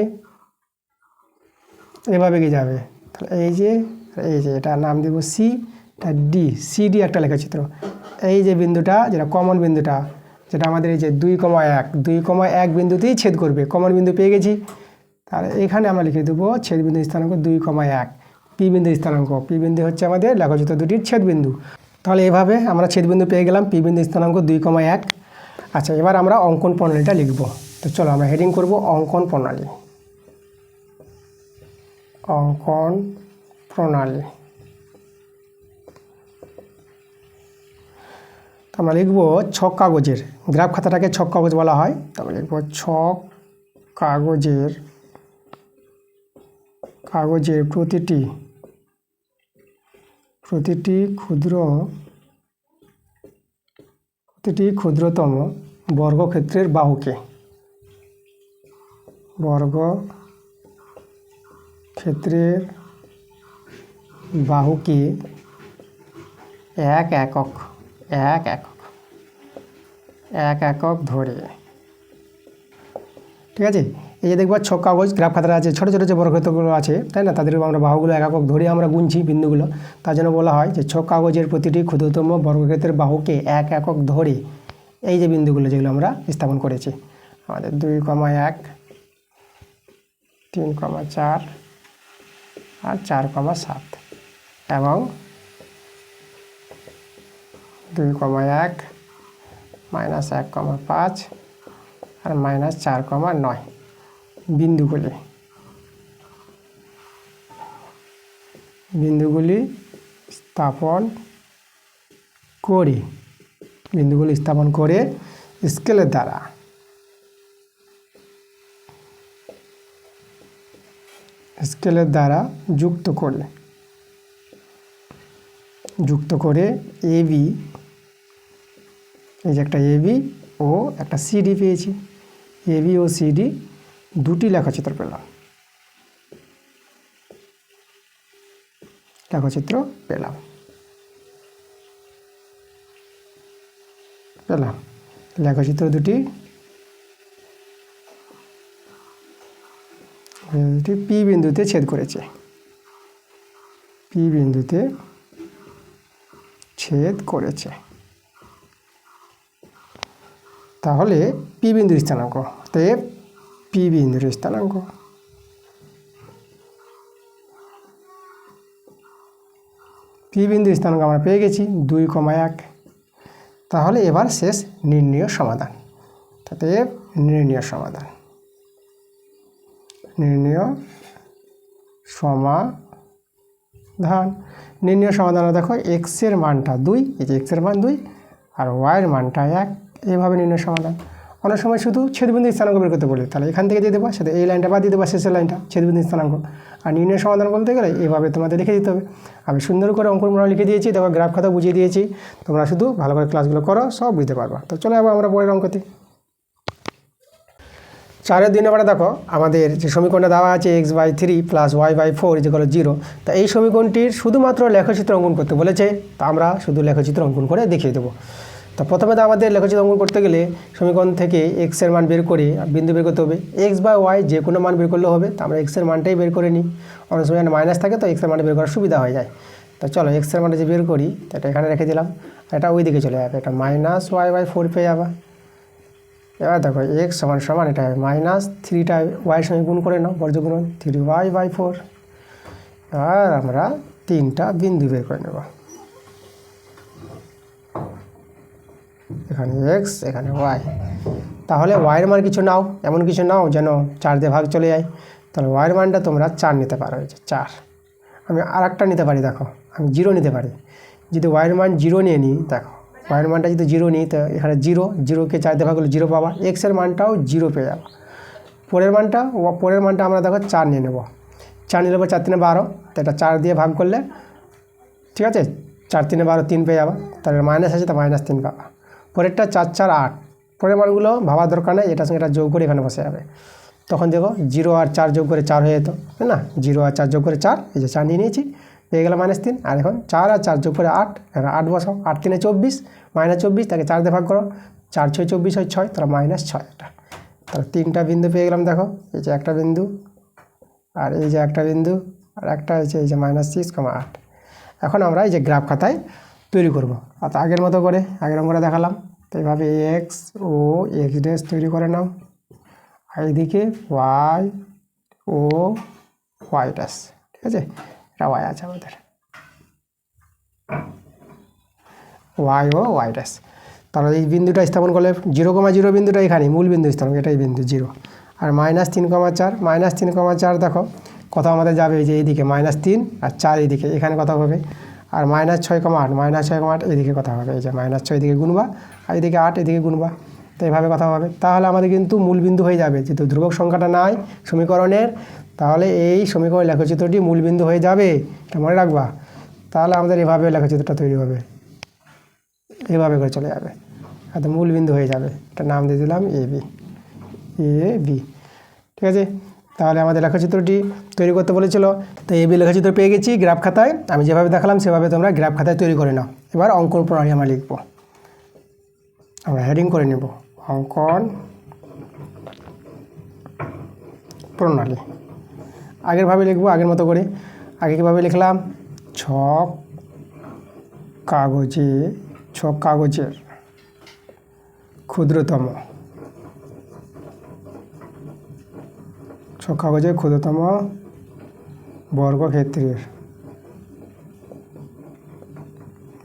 S1: এভাবে কি যাবে, তাহলে এই যে এটা নাম দেব সি, এটা ডি, সিডি একটা লেখচিত্র। এই যে বিন্দুটা, যেটা কমন বিন্দুটা, যেটা আমাদের এই যে 2,1 বিন্দুতেই ছেদ করবে, কমন বিন্দু পেয়ে গেছি। তাহলে এখানে আমরা লিখে দেবো ছেদ বিন্দু স্থানাঙ্ক 2,1, পি বিন্দু স্থানাঙ্ক, পি বিন্দু হচ্ছে আমাদের লেখচিত্র দুটির ছেদ বিন্দু। তাহলে এভাবে আমরা ছেদ বিন্দু পেয়ে গেলাম, পি বিন্দু স্থানাঙ্ক 2,1। আচ্ছা, এবার আমরা অঙ্কন প্রণালীটা লিখব। তো চলো আমরা হেডিং করব অঙ্কন প্রণালী। অঙ্কন প্রণালী। তো আমরা লিখব ছক কাগজের, গ্রাফ খাতাটাকে ছক কাগজ বলা হয়। তো আমরা লিখব ছক কাগজের প্রতিটি ক্ষুদ্রতম বর্গক্ষেত্রের বাহুকে এক একক ধরে, ঠিক আছে। এই যে দেখবো ছক কাগজ গ্রাফ খাতাটা আছে, ছোটো ছোটো যে বর্গক্ষেত্রগুলো আছে, তাই না, তাদের আমরা বাহুগুলো এক একক ধরে আমরা গুনছি বিন্দুগুলো। তার জন্য বলা হয় যে ছক কাগজের প্রতিটি ক্ষুদ্রতম বর্গক্ষেত্রের বাহুকে এক একক ধরে এই যে বিন্দুগুলো যেগুলো আমরা স্থাপন করেছি, আমাদের 2,1, 3,4 আর 4,7 এবং 2,1 -1,5 আর -4,9 বিন্দুগুলি স্থাপন করে স্কেলের দ্বারা যুক্ত করে এবি, এই যে একটা এবি ও একটা সিডি পেয়েছি, এবি ও সিডি দুটি লেখচিত্র পেলাম। লেখচিত্র দুটি পি বিন্দুতে ছেদ করেছে, তাহলে পি বিন্দুর স্থানাঙ্ক, অতএব পি বিন্দুর স্থানাঙ্ক আমরা পেয়ে গেছি 2,1। তাহলে এবার শেষ নির্ণয় সমাধান। অতএব নির্ণয় সমাধান দেখো এক্সের মানটা 2, এই যে এক্সের মান 2 আর ওয়াইয়ের মানটা 1, এইভাবে নির্ণয় সমাধান। অনেক সময় শুধু ছেদবিন্দু স্থানাঙ্ক বের করতে বলি, তাহলে এখান থেকে দিয়ে দেবো, সাথে এই লাইনটা বাদ দিয়ে দেবো, শেষের লাইনটা ছেদবিন্দু স্থানাঙ্ক। আর নির্ণয় সমাধান বলতে গেলে এইভাবে তোমাদের লিখে দিতে হবে। আমি সুন্দর করে অঙ্কন মোড়া লিখে দিয়েছি, দেখো গ্রাফ খাতা বুঝিয়ে দিয়েছি, তোমরা শুধু ভালো করে ক্লাসগুলো করো, সব বুঝতে পারবা। তো চলো আবার আমরা পরের অঙ্কতে। 4-এর 2 নম্বরে দেখো আমাদের যে সমীকরণটা দেওয়া আছে x/3 + y/4 = 0। তা এই সমীকরণটির শুধুমাত্র লেখচিত্র অঙ্কন করতে বলেছে, তা আমরা শুধু লেখচিত্র অঙ্কন করে দেখিয়ে দেবো। তো প্রথমে তো আমাদের লেখচিত্র অঙ্কন করতে গেলে সমীকরণ থেকে এক্সের মান বের করে বিন্দু বের করতে হবে। এক্স বা ওয়াই যে কোনো মান বের করলে হবে, তো আমরা এক্সের মানটাই বের করে নিই। অনেক সময় মাইনাস থাকে, তো এক্সের মানটা বের করার সুবিধা হয়ে যায়। তো চলো এক্সের মানটা যে বের করি, এটা এখানে রেখে দিলাম, এটা ওই দিকে চলে যাবে, এটা -y/4 পেয়ে যাবে। এবার দেখো এক্স সমান এটা -3টা ওয়াইয়ের সঙ্গে গুণ করে নাও, বর্গগুণন 3y/4। আর আমরা 3টা বিন্দু বের করে নেব, এখানে এক্স, এখানে ওয়াই। তাহলে ওয়াইয়ের মান কিছু নাও, এমন কিছু নাও যেন 4 দিয়ে ভাগ চলে যায়। তাহলে ওয়াইয়ের মানটা তোমরা 4 নিতে পারো, এই যে 4। আমি আর একটা নিতে পারি, দেখো আমি 0 নিতে পারি। যদি ওয়াইয়ের মান 0 নিয়ে নিই, দেখো ওয়াইয়ের মানটা যদি 0 নিই, তো এখানে 0কে 4 দিয়ে ভাগ করলে 0 পাবা, এক্সের মানটাও 0 পেয়ে যাবো। পরের মানটা আমরা দেখো 4 নিয়ে নেব। 4 নিলে 4 3 12, তো এটা 4 দিয়ে ভাগ করলে, ঠিক আছে, 4 3 12, 3 পেয়ে যাবা। তাহলে মাইনাস আছে, তো -3 পাবা। পরেরটা 4 4 8, পরের মানগুলো ভাবার দরকার নেই, এটার সঙ্গে এটা যোগ করে এখানে বসে যাবে। তখন দেখো 0 আর 4 যোগ করে 4 হয়ে যেত, তাই না? 0 আর 4 যোগ করে 4, এই যে 4 নিয়ে নিয়েছি, পেয়ে গেল -3। আর এখন 4 আর 4 যোগ করে 8, এখানে 8 বসাও, 8 3 24, -24, তাকে 4 দিয়ে ভাগ করো, 4 6 24 হয় 6, তাহলে -6 এটা। তাহলে 3টা বিন্দু পেয়ে গেলাম, দেখো এই যে একটা বিন্দু, আর এই যে একটা বিন্দু, আর একটা হচ্ছে এই যে -6,8। এখন আমরা এই যে গ্রাফ খাতায় তৈরি করব। অর্থাৎ আগের মতো করে আগের অঙ্কটা দেখালাম, তো এইভাবে এক্স ও এক্স ড্যাশ তৈরি করে নাও, আর এইদিকে ওয়াই ও ওয়াই ড্যাশ, ঠিক আছে, এটা ওয়াই আছে আমাদের, ওয়াই ও ওয়াই ড্যাশ। তাহলে এই বিন্দুটা স্থাপন করলে 0,0 বিন্দুটা এখানে মূল বিন্দু স্থাপন, এটাই বিন্দু 0। আর -3,4 দেখো কত আমাদের যাবে, এই যে এইদিকে -3 আর 4 এইদিকে, এখানে কত হবে, আর -6,8 -6,8 এদিকে কথা হবে, এই যে -6 এদিকে গুনবা আর এদিকে 8 এদিকে গুনবা, তো এইভাবে কথা হবে। তাহলে আমাদের কিন্তু মূলবিন্দু হয়ে যাবে, যেহেতু ধ্রুবক সংখ্যাটা নাই সমীকরণের, তাহলে এই সমীকরণ লেখচিত্রটি মূলবিন্দু হয়ে যাবে, এটা মনে রাখবা। তাহলে আমাদের এভাবে লেখচিত্রটা তৈরি হবে, এভাবে করে চলে যাবে, আর মূলবিন্দু হয়ে যাবে। এটা নাম দিয়ে দিলাম AB, AB, ঠিক আছে। তাহলে আমাদের লেখচিত্রটি তৈরি করতে বলেছিল, তো AB লেখচিত্র পেয়ে গেছি গ্রাফ খাতায়। আমি যেভাবে দেখালাম সেভাবে তোমরা গ্রাফ খাতায় তৈরি করে নাও। এবার অঙ্কন প্রণালী আমরা লিখব, আমরা হেডিং করে নেব অঙ্কন প্রণালী। আগেরভাবে লিখবো, আগের মতো করে। আগে কীভাবে লিখলাম, ছক কাগজের ক্ষুদ্রতম বর্গক্ষেত্রের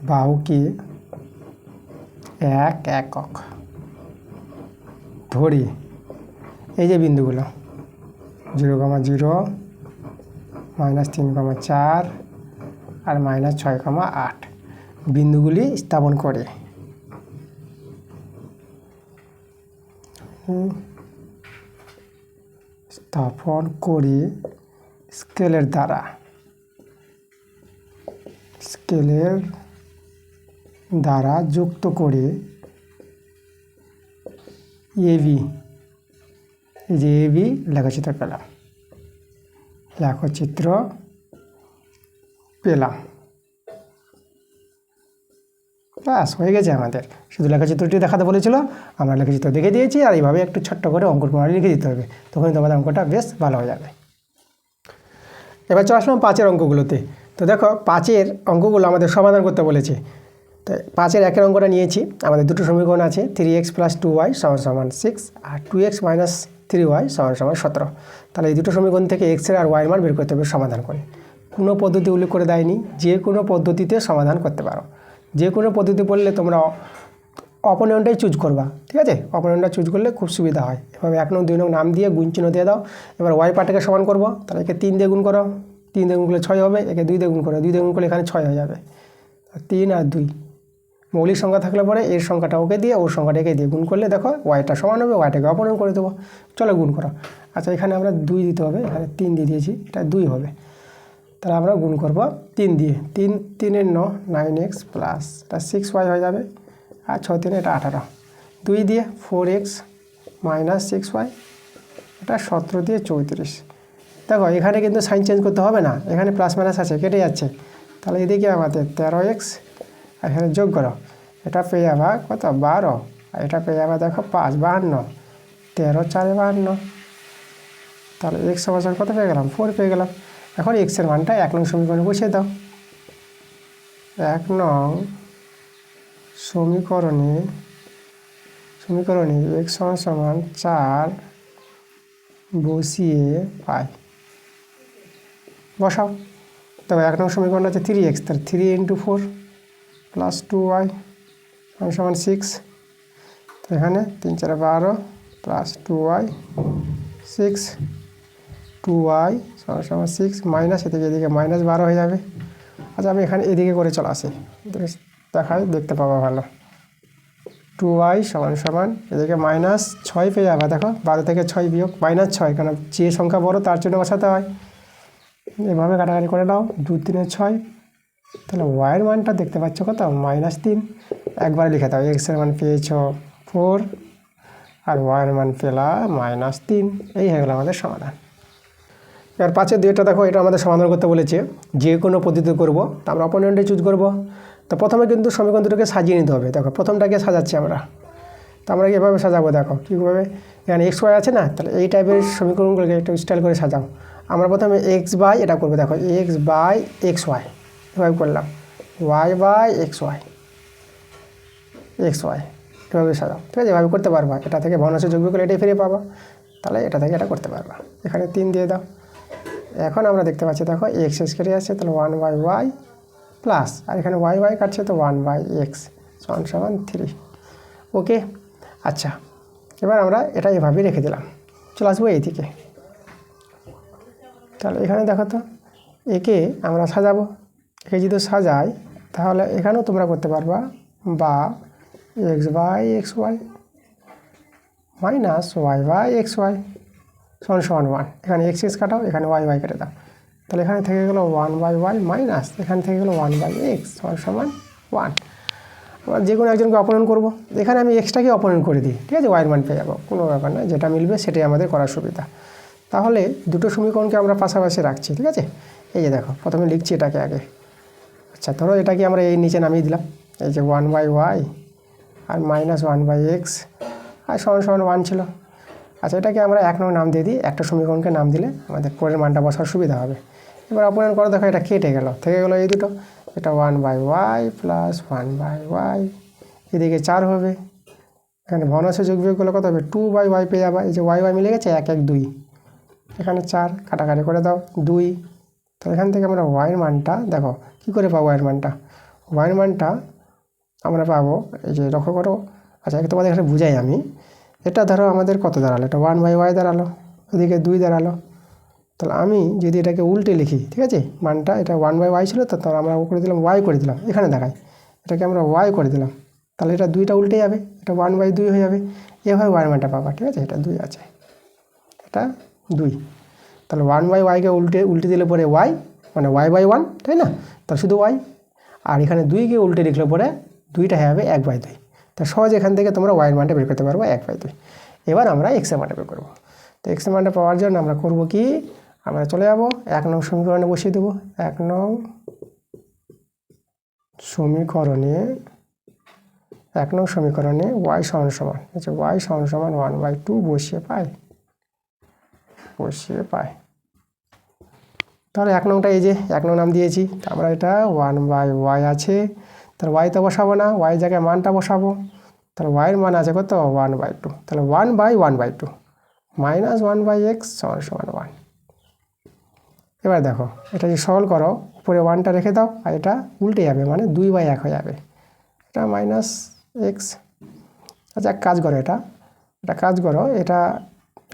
S1: বাহুকে 1 একক ধরি। এই যে বিন্দুগুলো 0,0, -3,4 আর -6,8 বিন্দুগুলি স্থাপন করে স্কেলের দ্বারা যুক্ত করে AB, এই যে AB লেখচিত্র পেলাম, ব্যাস হয়ে গেছে আমাদের। শুধু লেখচিত্রটি দেখাতে বলেছিল, আমরা লেখচিত্র দেখে দিয়েছি, আর এইভাবে একটু ছোট্ট করে অঙ্কন প্রণালী লিখে দিতে হবে, তখন তোমাদের অঙ্কটা বেশ ভালো হয়ে যাবে। এবার চলে আসলাম 5-এর অঙ্কগুলোতে। তো দেখো 5-এর অঙ্কগুলো আমাদের সমাধান করতে বলেছে। তো 5-এর 1-এর অঙ্কটা নিয়েছি, আমাদের দুটো সমীকরণ আছে, 3x + 2y = 6 আর 2x - 3y = 17। তাহলে এই দুটো সমীকরণ থেকে x এর আর y এর মান বের করতে হবে সমাধান করে। কোনো পদ্ধতি উল্লেখ করে দেয়নি, যে কোনো পদ্ধতিতে সমাধান করতে পারো। যে কোনো পদ্ধতি বললে তোমরা অপোনেন্টটাই চুজ করবা, ঠিক আছে। অপোনেন্টটা চুজ করলে খুব সুবিধা হয়। এভাবে 1 নং 2 নং নাম দিয়ে গুণ চিহ্ন দিয়ে দাও। এবার y পার্টটাকে সমান করবো, তাহলে একে 3 দিয়ে গুণ করো, 3 দিয়ে গুণ করলে 6 হবে, একে 2 দিয়ে গুণ করো, 2 দিয়ে গুণ করলে এখানে 6 হয়ে যাবে। 3 আর 2 মৌলিক সংখ্যা থাকলে পরে এর সংখ্যাটা ওকে দিয়ে ওর সংখ্যাটা একে দিয়ে গুণ করলে দেখো ওয়াইটা সমান হবে, ওয়াইটাকে অপোনেন্ট করে দেবো। চলো গুণ করো। আচ্ছা, এখানে আমরা 2 দিতে হবে, এখানে 3 দিয়ে দিয়েছি, এটা 2 হবে। তাহলে আমরা গুণ করবো 3 দিয়ে, 3 3 9 9x প্লাস এটা 6y হয়ে যাবে, আর 6 3 এটা 18, 2 দিয়ে 4x - 6y এটা 17 দিয়ে 34। দেখো এখানে কিন্তু সাইন চেঞ্জ করতে হবে না, এখানে প্লাস মাইনাস আছে, কেটে যাচ্ছে। তাহলে এদিকে আমাদের 13x, আর এখানে যোগ করো, এটা পেয়ে যাবা কত 12, আর এটা পেয়ে যাবা দেখো 5 52, 13 4 52। তাহলে x সমান কত পেয়ে গেলাম, 4 পেয়ে গেলাম। এখন x এর মানটা 1 নং সমীকরণে বসিয়ে দাও। 1 নং সমীকরণে x সমান 4 বসিয়ে পাই, বসাও। তবে 1 নং সমীকরণ আছে 3x, তার 3 × 4 + 2y = 6। তো এখানে 3 4 12 + 2y 6, 2y = 6 মাইনাস এদিকে -12 হয়ে যাবে। আচ্ছা, আমি এখানে এদিকে করে চলে আসি, দেখাই দেখতে পাবো ভালো। 2y = এদিকে -6 পেয়ে যাবে, দেখো 12 থেকে 6 বিয়োগ -6, কারণ যে সংখ্যা বড় তার জন্য বসাতে হয়। এভাবে কাটাকাটি করে নাও, 2 3 6। তাহলে y এর মানটা দেখতে পাচ্ছ কত, -3। একবারে লিখে দাও, x এর মান পেয়েছ 4 আর y এর মান পেলাম -3। এই হয়ে গেল আমাদের সমাধান। এবার 5-এর 2টা দেখো, এটা আমাদের সমাধান করতে বলেছে, যে কোনো পদ্ধতি করবো, তা আমরা অপোনেন্টে চুজ করব। তো প্রথমে কিন্তু সমীকরণ দুটোকে সাজিয়ে নিতে হবে। দেখো প্রথমটাকে সাজাচ্ছি আমরা, তো আমরা এভাবে সাজাবো, দেখো কীভাবে। এখানে xy আছে না, তাহলে এই টাইপের সমীকরণগুলোকে একটু স্টাইল করে সাজাও। আমরা প্রথমে x/, এটা করবো, দেখো x/xy এভাবে করলাম, y/xy এভাবে সাজাও, ঠিক আছে। এভাবে করতে পারবা, এটা থেকে ভগ্নাংশ যোগ করলে এটাই ফিরে পাবা, তাহলে এটা থেকে এটা করতে পারবা। এখানে 3 দিয়ে দাও। এখন আমরা দেখতে পাচ্ছি দেখো x কেটে যাচ্ছে, তাহলে 1/y প্লাস, আর এখানে y কাটছে, তো 1/x = 3। ওকে, আচ্ছা, এবার আমরা এটা এভাবেই রেখে দিলাম। চলে আসবো এইদিকে। তাহলে এখানে দেখো তো একে আমরা সাজাবো, একে যদি সাজাই তাহলে এখানেও তোমরা করতে পারবা, বা X by X Y minus Y by X Y সমান সমান 1। এখানে এক্স এক্স কাটাও, এখানে ওয়াই ওয়াই কেটে দাও, তাহলে এখানে থেকে গেলো 1 বাই ওয়াই মাইনাস এখানে থেকে গেলো 1 বাই এক্স সমান সমান 1। আবার যে কোনো একজনকে অপনয়ন করবো, এখানে আমি এক্সটাকে অপনয়ন করে দিই, ঠিক আছে, ওয়াইয়ের মান পেয়ে যাবো, কোনো ব্যাপার না, যেটা মিলবে সেটাই আমাদের করার সুবিধা। তাহলে দুটো সমীকরণকে আমরা পাশাপাশি রাখছি, ঠিক আছে। এই যে দেখো প্রথমে লিখছি এটাকে আগে, আচ্ছা ধরো এটাকে আমরা এই নিচে নামিয়ে দিলাম, এই যে 1 বাই ওয়াই আর মাইনাস 1 বাই এক্স আর সমান সমান 1 ছিল। আচ্ছা এটাকে আমরা 1 নং নাম দিয়ে দিই, একটা সমীকরণকে নাম দিলে আমাদের পরের মানটা বসার সুবিধা হবে। এবার অপনয়ন করো, দেখো এটা কেটে গেল, থেকে গেলো এই দুটো, এটা 1 by Y plus 1 by Y, এদিকে 4 হবে, এখানে ভগ্নাংশে যোগ বিয়োগ করলে কত হবে 2 বাই ওয়াই পেয়ে যাবা, এই যে ওয়াই ওয়াই মিলে গেছে 1 1 2, এখানে 4 কাটাকাটি করে দাও 2। তো এখান থেকে আমরা ওয়াইয়ের মানটা দেখো কী করে পাবো, ওয়াইয়ের মানটা, ওয়াইয়ের মানটা আমরা পাবো, এই যে লক্ষ্য করো, আচ্ছা তোমাদের এখানে বুঝাই আমি, এটা ধরো আমাদের কত দাঁড়ালো, এটা 1 বাই ওয়াই দাঁড়ালো, ওদিকে 2 দাঁড়ালো, তাহলে আমি যদি এটাকে উল্টে লিখি, ঠিক আছে, মানটা এটা 1 বাই ওয়াই ছিল, তো আমরা করে দিলাম ওয়াই করে দিলাম, এখানে দেখাই এটাকে আমরা ওয়াই করে দিলাম, তাহলে এটা 2টা উল্টে যাবে, এটা 1 বাই 2 হয়ে যাবে, এভাবে ওয়াইয়ের মানটা পাবা, ঠিক আছে, এটা 2 আছে, এটা 2, তাহলে 1 বাই ওয়াইকে উল্টে দিলে পরে ওয়াই মানে ওয়াই বাই 1, তাই না, তাহলে শুধু ওয়াই, আর এখানে 2কে উল্টে লিখলে পরে 2টা হয়ে যাবে 1 বাই 2, তা সহজ এখান থেকে তোমরা ওয়াইয়ের মানটা বের করতে পারবো 1 বাই 2। এবার আমরা এক্সের মানটা বের করবো, তো এক্সের মানটা পাওয়ার জন্য আমরা করবো কি, আমরা চলে যাবো 1 নং সমীকরণে বসিয়ে দেবো, 1 নং সমীকরণে ওয়াই সমান সমান, আচ্ছা ওয়াই সমান সমান 1 বাই 2 বসিয়ে পাই। তাহলে 1 নংটা এই যে 1 নং নাম দিয়েছি, আমরা এটা 1 বাই ওয়াই আছে, তাহলে ওয়াই তো বসাবো না, ওয়াই জায়গায় মানটা বসাবো, তাহলে ওয়াইয়ের মান আছে কত 1 বাই 2, তাহলে 1 by 1 by 2 minus 1 by X সমান সমান 1। এবার দেখো এটা যদি সরল করো, উপরে 1টা রেখে দাও, আর এটা উল্টে যাবে, মানে 2 বাই 1 হয়ে যাবে, এটা মাইনাস এক্স। আচ্ছা এক কাজ করো, এটা কাজ করো, এটা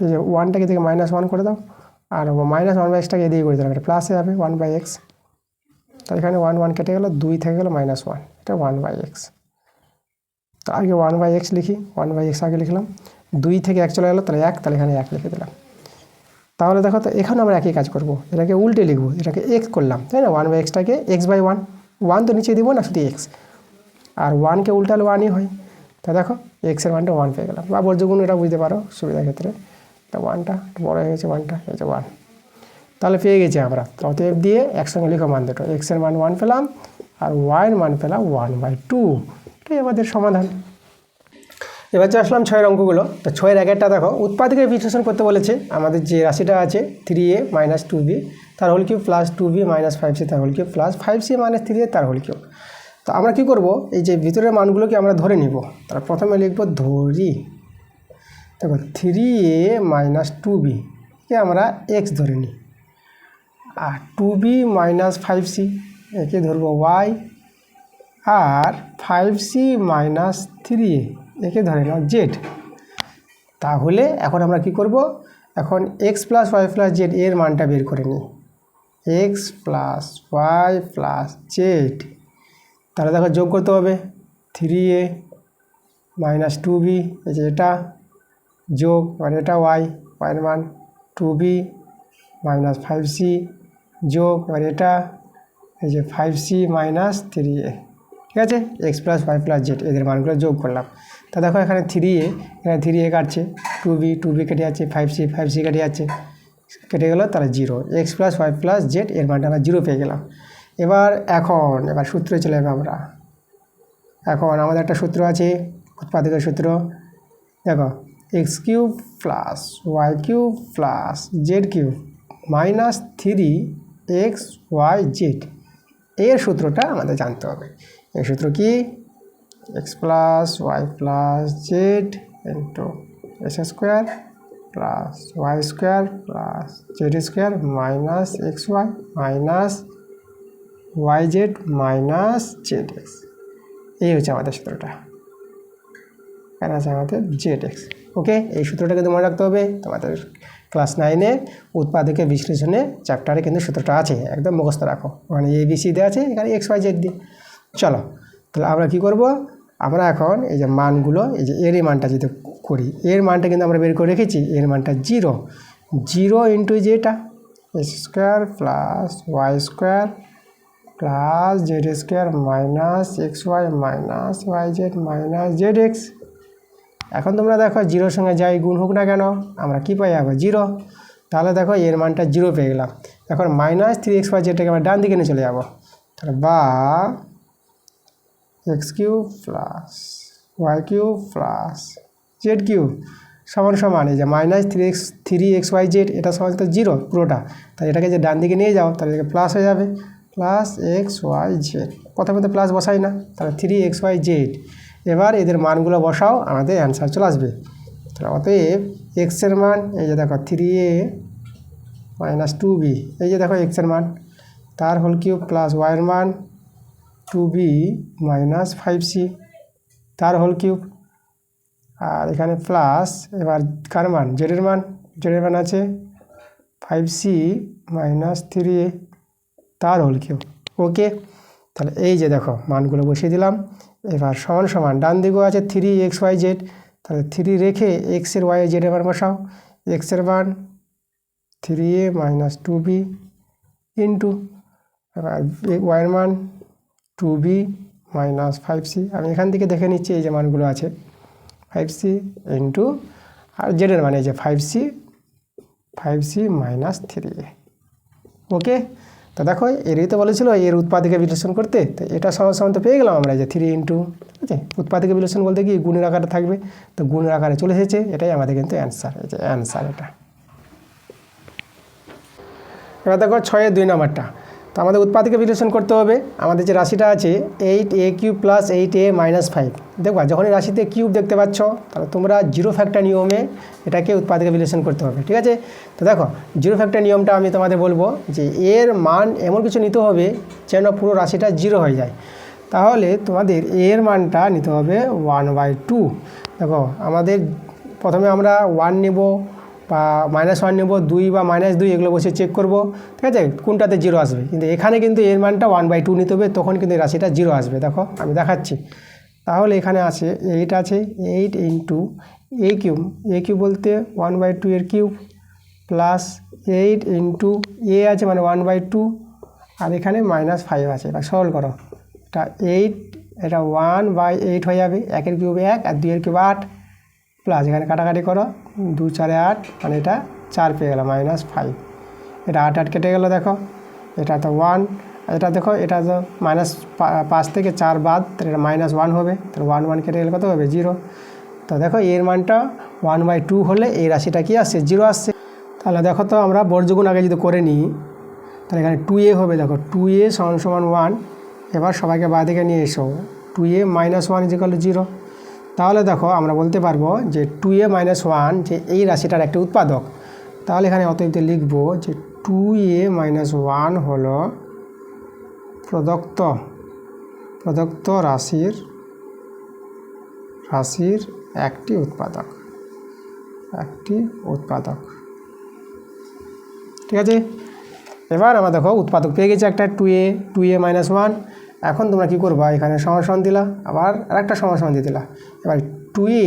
S1: এই যে 1টাকে থেকে -1 করে দাও, আর মাইনাস 1 বাই এক্সটাকে এদিকে করে দিলাম, এটা প্লাসে যাবে 1 বাই এক্স, তাহলে এখানে 1 1 কেটে গেলো, 2 থেকে গেলো -1, এটা 1 বাই এক্স। তো আগে 1 বাই এক্স লিখি, 1 বাই এক্স আগে লিখলাম, 2 থেকে 1 চলে গেলো, তাহলে 1, তাহলে এখানে 1 লিখে দিলাম। তাহলে দেখো তো এখানে আমরা একই কাজ করবো, এটাকে উল্টে লিখবো, এটাকে এক্স করলাম, তাই না, 1 বাই এক্সটাকে এক্স বাই 1, 1 তো নিচে দিব না, শুধু এক্স, আর 1কে উল্টালে 1ই হয়, তা দেখো এক্সের মানটা 1 পেয়ে গেলাম, বা বর্জগুণ এটা বুঝতে পারো সুবিধার ক্ষেত্রে, তা 1টা বড় হয়ে গেছে, 1টা এই যে 1, তাহলে পেয়ে গেছি আমরা। অতএব দিয়ে একসঙ্গে লিখো মান দুটো, এক্সের মান 1 পেলাম আর ওয়াইয়ের মান পেলাম 1 বাই 2, এটাই আমাদের সমাধান। এবার যে আসলাম 6 অঙ্কগুলো, তো 6-এর আগেরটা দেখো উৎপাদকের বিশ্লেষণ করতে বলেছে, আমাদের যে রাশিটা আছে 3a মাইনাস 2b তার whole cube plus 2b minus 5c তার whole cube plus 5c minus 3a তার হোল কিউব। তো আমরা কি করব, এই যে ভিতরের মানগুলোকে আমরা ধরে নিব, তার প্রথমে লিখব ধরি, দেখো 3a মাইনাস 2b কে আমরা x ধরে নিই, আর 2b মাইনাস 5c একে ধরবো y, আর 5c মাইনাস 3a একে ধরে নাও z। তাহলে এখন আমরা কি করব, এখন x plus Y plus Z এর মানটা বের করে নিই, x plus Y plus Z, তাহলে দেখো যোগ করতে হবে 3a মাইনাস 2b, এই যে এটা যোগ, আর এটা ওয়াইয়ের মান 2b মাইনাস 5c যোগ, আর এটা এই যে 5c মাইনাস 3a, ঠিক আছে, X plus Y plus Z এদের মানগুলো যোগ করলাম। তা দেখো এখানে 3a, এখানে 3a কাটছে, 2b কেটে যাচ্ছে, 5c কেটে যাচ্ছে, কেটে গেলো, তাহলে 0, X plus Y plus Z এর মানটা আমরা 0 পেয়ে গেলাম। এবার সূত্রে চলে যাবে আমরা, এখন আমাদের একটা সূত্র আছে উৎপাদকের সূত্র, দেখো X cube plus Y cube plus Z cube minus 3 xyz, এর সূত্রটা আমাদের জানতে হবে। এই সূত্র কি, X plus Y plus Z into X square plus Y square plus Z square minus X Y minus Y Z minus Z X, এই হচ্ছে আমাদের সূত্রটা। এখানে আছে আমাদের জেড এক্স। ওকে, এই সূত্রটা কিন্তু মনে রাখতে হবে। তোমাদের ক্লাস 9-এ উৎপাদকে বিশ্লেষণে চ্যাপ্টারে কিন্তু সূত্রটা আছে, একদম মুখস্থ রাখো। ওখানে ABC দেওয়া আছে, এখানে XYZ দিয়ে। চলো তাহলে আমরা কি করব, আমরা এখন এই যে মানগুলো, এই যে এর মানটা যদি করি, এর মানটা কিন্তু আমরা বের করে রেখেছি, এর মানটা 0 0 ইন্টু যেটা X square plus Y square plus Z square minus X Y minus Y Z minus Z X. এখন তোমরা দেখো 0-র সঙ্গে যাই গুণ হোক না কেন, আমরা কি পাই যাবো 0। তাহলে দেখো এর মানটা 0 পেয়ে গেলাম। এখন মাইনাস 3xy জেডটাকে আমরা ডান দিকে নিয়ে চলে যাবো, তাহলে বা X cube plus Y cube plus Z cube সমান সমান এই যে মাইনাস 3xy জেড, এটা সমান তো 0 পুরোটা, তাই এটাকে যে ডান দিকে নিয়ে যাও তাহলে প্লাস হয়ে যাবে, প্লাস XY জেড। প্রথমে তো প্লাস বসাই না, তাহলে 3xy জেড। এবার এদের মানগুলো বসাও, আমাদের অ্যান্সার চলে আসবে। তাহলে অতএব এক্সের মান এই যে দেখো 3a মাইনাস 2b, এই যে দেখো এক্সের মান, তার হোল কিউব প্লাস ওয়াইয়ের মান 2b মাইনাস 5c তার হোল কিউব, আর এখানে প্লাস এবার কার মান, জেডের মান আছে 5c মাইনাস 3a তার হোল কিউব। ওকে, তাহলে এই যে দেখো মানগুলো বসিয়ে দিলাম। এবার সমান সমান ডান দিকেও আছে 3xy জেড, তাহলে 3 রেখে এক্সের ওয়াই জেডের মান বসাও, এক্সের মান 3a মাইনাস 2b ইন্টু এবার ওয়াইয়ের মান 2b মাইনাস 5c। আমি এখান থেকে দেখে নিচ্ছি এই যে মানগুলো আছে 5c ইন্টু আর জেডের মানে যে 5c মাইনাস 3a। ওকে, তো দেখো এরই তো বলেছিল এর উৎপাদকে বিশ্লেষণ করতে, তো এটা সমান তো পেয়ে গেলাম আমরা যে 3 ইন্টু, ঠিক আছে। উৎপাদকে বিশ্লেষণ বলতে কি গুণের আকারে থাকবে, তো গুণের আকারে চলে এসেছে, এটাই আমাদের কিন্তু অ্যান্সার, এই যে অ্যান্সার এটা। এবার দেখো 6-এর 2 নম্বরটা, তো আমাদের উৎপাদকে বিশ্লেষণ করতে হবে। আমাদের যে রাশিটা আছে 8a cube plus 8a minus 5, দেখবা যখন এই রাশিতে কিউব দেখতে পাচ্ছ তাহলে তোমরা জিরো ফ্যাক্টর নিয়মে এটাকে উৎপাদকে বিশ্লেষণ করতে হবে, ঠিক আছে। তো দেখো জিরো ফ্যাক্টর নিয়মটা আমি তোমাদের বলবো যে এর মান এমন কিছু নিতে হবে যেন পুরো রাশিটা 0 হয়ে যায়। তাহলে তোমাদের এর মানটা নিতে হবে 1/2। দেখো আমাদের প্রথমে আমরা 1 নেব বা -1 নেব, 2 বা -2 এগুলো বসে চেক করব, ঠিক আছে, কোনটাতে 0 আসবে। কিন্তু এখানে কিন্তু এর মানটা 1/2 নিতে হবে, তখন কিন্তু এই রাশিটা 0 আসবে। দেখো আমি দেখাচ্ছি। তাহলে এখানে আছে 8 আছে, 8 ইন্টু a কিউব বলতে 1/2 এর কিউব প্লাস 8 ইন্টু a আছে মানে 1/2, আর এখানে -5 আছে। এবার সরল করো, এটা 8, এটা 1/8 হয়ে যাবে, 1-এর কিউব 1 আর 2-এর কিউব 8 প্লাস এখানে কাটাকাটি করো 2 4 8 মানে এটা 4 পেয়ে গেল -5, এটা 8 8 কেটে গেল। দেখো এটা তো 1, এটা দেখো এটা তো -5 থেকে 4 বাদ, তাহলে এটা -1 হবে, তাহলে 1 1 কেটে গেলে কত হবে 0। তো দেখো এর মানটা 1/2 হলে এই রাশিটা কি আসছে 0 আসছে। তাহলে দেখো তো আমরা বর্গগুণ আগে যদি করে নিই তাহলে এখানে 2a হবে, দেখো 2a সমান 1। এবার সবাইকে বাঁ দিকে নিয়ে এসো, 2a - 1 = 0। তাহলে দেখো আমরা বলতে পারবো যে 2a - 1 যে এই রাশিটার একটি উৎপাদক। তাহলে এখানে অতএব লিখব যে 2a - 1 হলো প্রদত্ত রাশির একটি উৎপাদক, ঠিক আছে। এবার আমরা দেখো উৎপাদক পেয়ে গেছি একটা 2a - 1। এখন তোমরা কি করবা, এখানে সমান দিলা, আবার আরেকটা সমান দিয়ে দিলা। এবার 2a